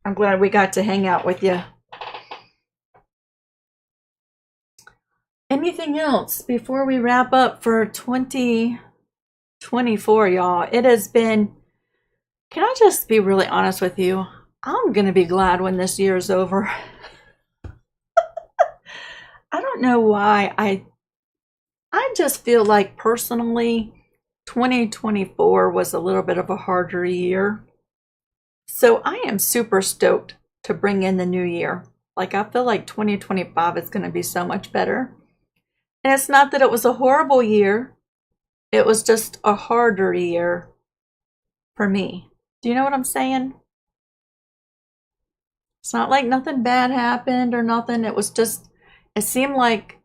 S1: I'm glad we got to hang out with you. Anything else before we wrap up for 2024, y'all? It has been, can I just be really honest with you? I'm going to be glad when this year is over. I don't know why. I just feel like personally 2024 was a little bit of a harder year. So I am super stoked to bring in the new year. Like I feel like 2025 is going to be so much better. And it's not that it was a horrible year. It was just a harder year for me. Do you know what I'm saying? It's not like nothing bad happened or nothing. It was just, it seemed like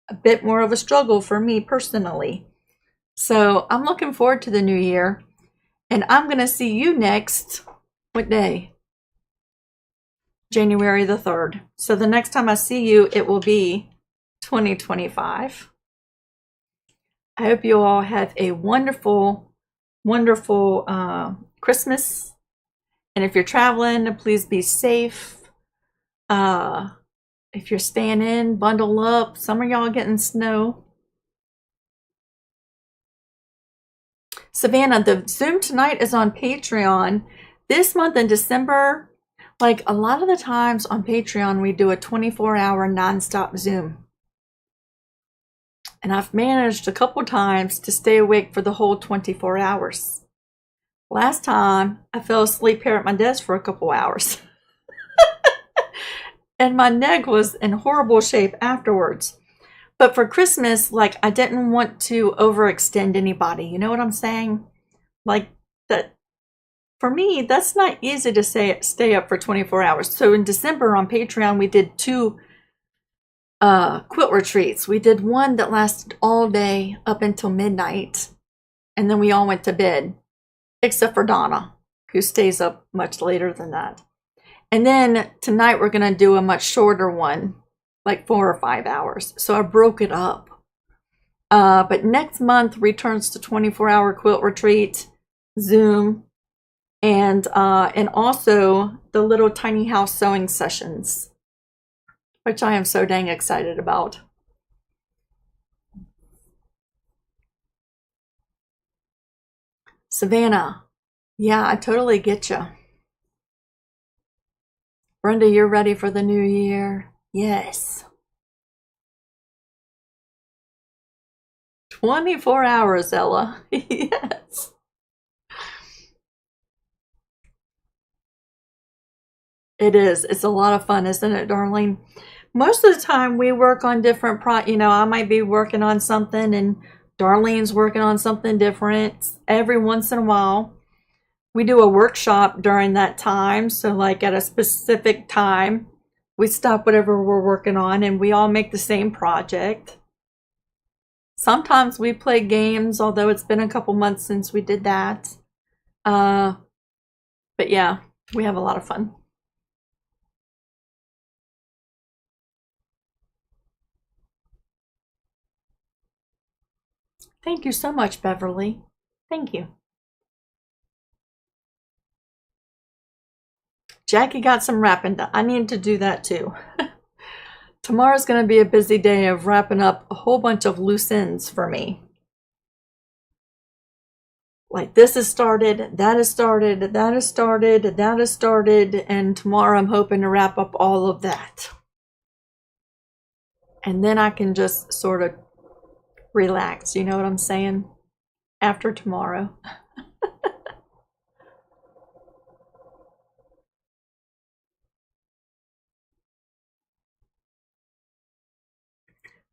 S1: a bit more of a struggle for me personally. So I'm looking forward to the new year. And I'm going to see you next, what day? January the 3rd. So the next time I see you, it will be 2025. I hope you all have a wonderful, wonderful Christmas. And if you're traveling, please be safe. If you're staying in, bundle up. Some of y'all getting snow. Savannah, the Zoom tonight is on Patreon. This month in December, like a lot of the times on Patreon, we do a 24-hour nonstop Zoom. And I've managed a couple times to stay awake for the whole 24 hours. Last time, I fell asleep here at my desk for a couple hours. And my neck was in horrible shape afterwards. But for Christmas, like I didn't want to overextend anybody. You know what I'm saying? Like that, for me, that's not easy to stay up for 24 hours. So in December on Patreon, we did 2 quilt retreats. We did one that lasted all day up until midnight. And then we all went to bed, except for Donna, who stays up much later than that. And then tonight we're going to do a much shorter one, like 4 or 5 hours. So I broke it up. But next month returns to 24-hour quilt retreat, Zoom, and also the little tiny house sewing sessions, which I am so dang excited about. Savannah, yeah, I totally get you. Brenda, you're ready for the new year? Yes. 24 hours, Ella. Yes. It is. It's a lot of fun, isn't it, darling? Most of the time we work on different I might be working on something and Darlene's working on something different. Every once in a while we do a workshop during that time. So like at a specific time, we stop whatever we're working on and we all make the same project. Sometimes we play games, although it's been a couple months since we did that. But yeah, we have a lot of fun. Thank you so much, Beverly. Thank you. Jackie got some wrapping done. I need to do that too. Tomorrow's going to be a busy day of wrapping up a whole bunch of loose ends for me. Like this has started, that has started, that has started, that has started, and tomorrow I'm hoping to wrap up all of that. And then I can just sort of relax, you know what I'm saying? After tomorrow.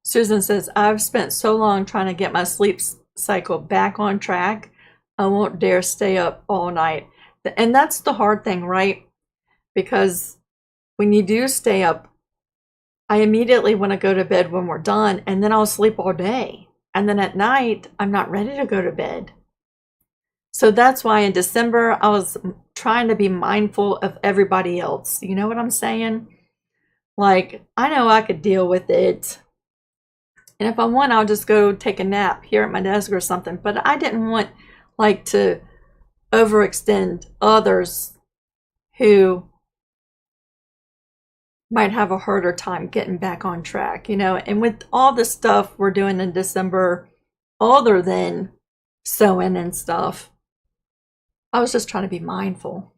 S1: Susan says, I've spent so long trying to get my sleep cycle back on track. I won't dare stay up all night. And that's the hard thing, right? Because when you do stay up, I immediately want to go to bed when we're done, and then I'll sleep all day. And then at night, I'm not ready to go to bed. So that's why in December, I was trying to be mindful of everybody else. You know what I'm saying? Like, I know I could deal with it. And if I want, I'll just go take a nap here at my desk or something. But I didn't want like to overextend others who might have a harder time getting back on track, you know. And with all the stuff we're doing in December, other than sewing and stuff, I was just trying to be mindful.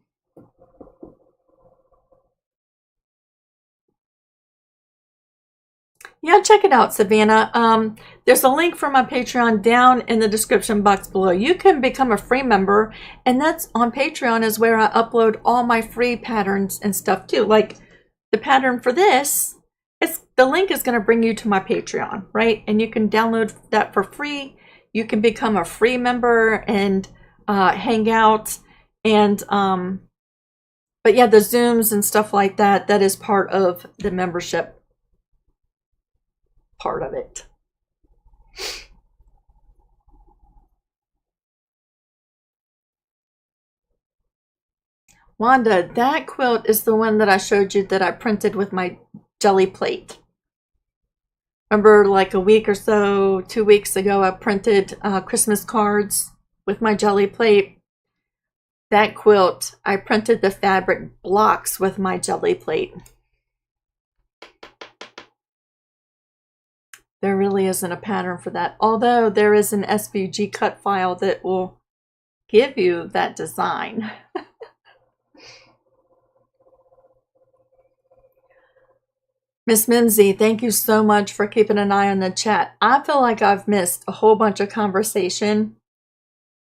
S1: Yeah, check it out, Savannah. There's a link for my Patreon down in the description box below. You can become a free member, and that's on Patreon is where I upload all my free patterns and stuff too. Like the pattern for this, the link is going to bring you to my Patreon, right? And you can download that for free. You can become a free member and hang out. And but yeah, the Zooms and stuff like that, that is part of the membership part of it. Wanda, that quilt is the one that I showed you that I printed with my jelly plate. Remember, like a week or so, 2 weeks ago, I printed Christmas cards with my jelly plate. That quilt, I printed the fabric blocks with my jelly plate. There really isn't a pattern for that, although there is an SVG cut file that will give you that design. Miss Mimsy, thank you so much for keeping an eye on the chat. I feel like I've missed a whole bunch of conversation.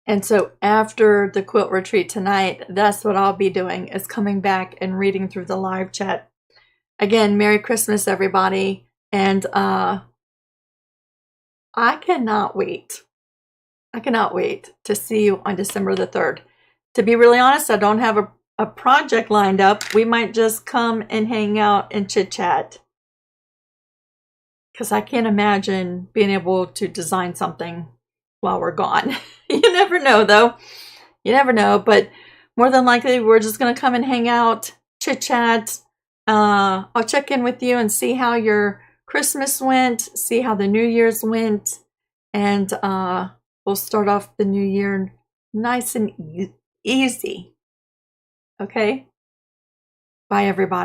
S1: And so after the quilt retreat tonight, that's what I'll be doing, is coming back and reading through the live chat. Again, Merry Christmas, everybody. And I cannot wait. I cannot wait to see you on December the 3rd. To be really honest, I don't have a project lined up. We might just come and hang out and chit chat. Because I can't imagine being able to design something while we're gone. You never know, though. You never know. But more than likely, we're just going to come and hang out, chit chat. I'll check in with you and see how your Christmas went, see how the New Year's went, and we'll start off the new year nice and easy. Okay? Bye, everybody.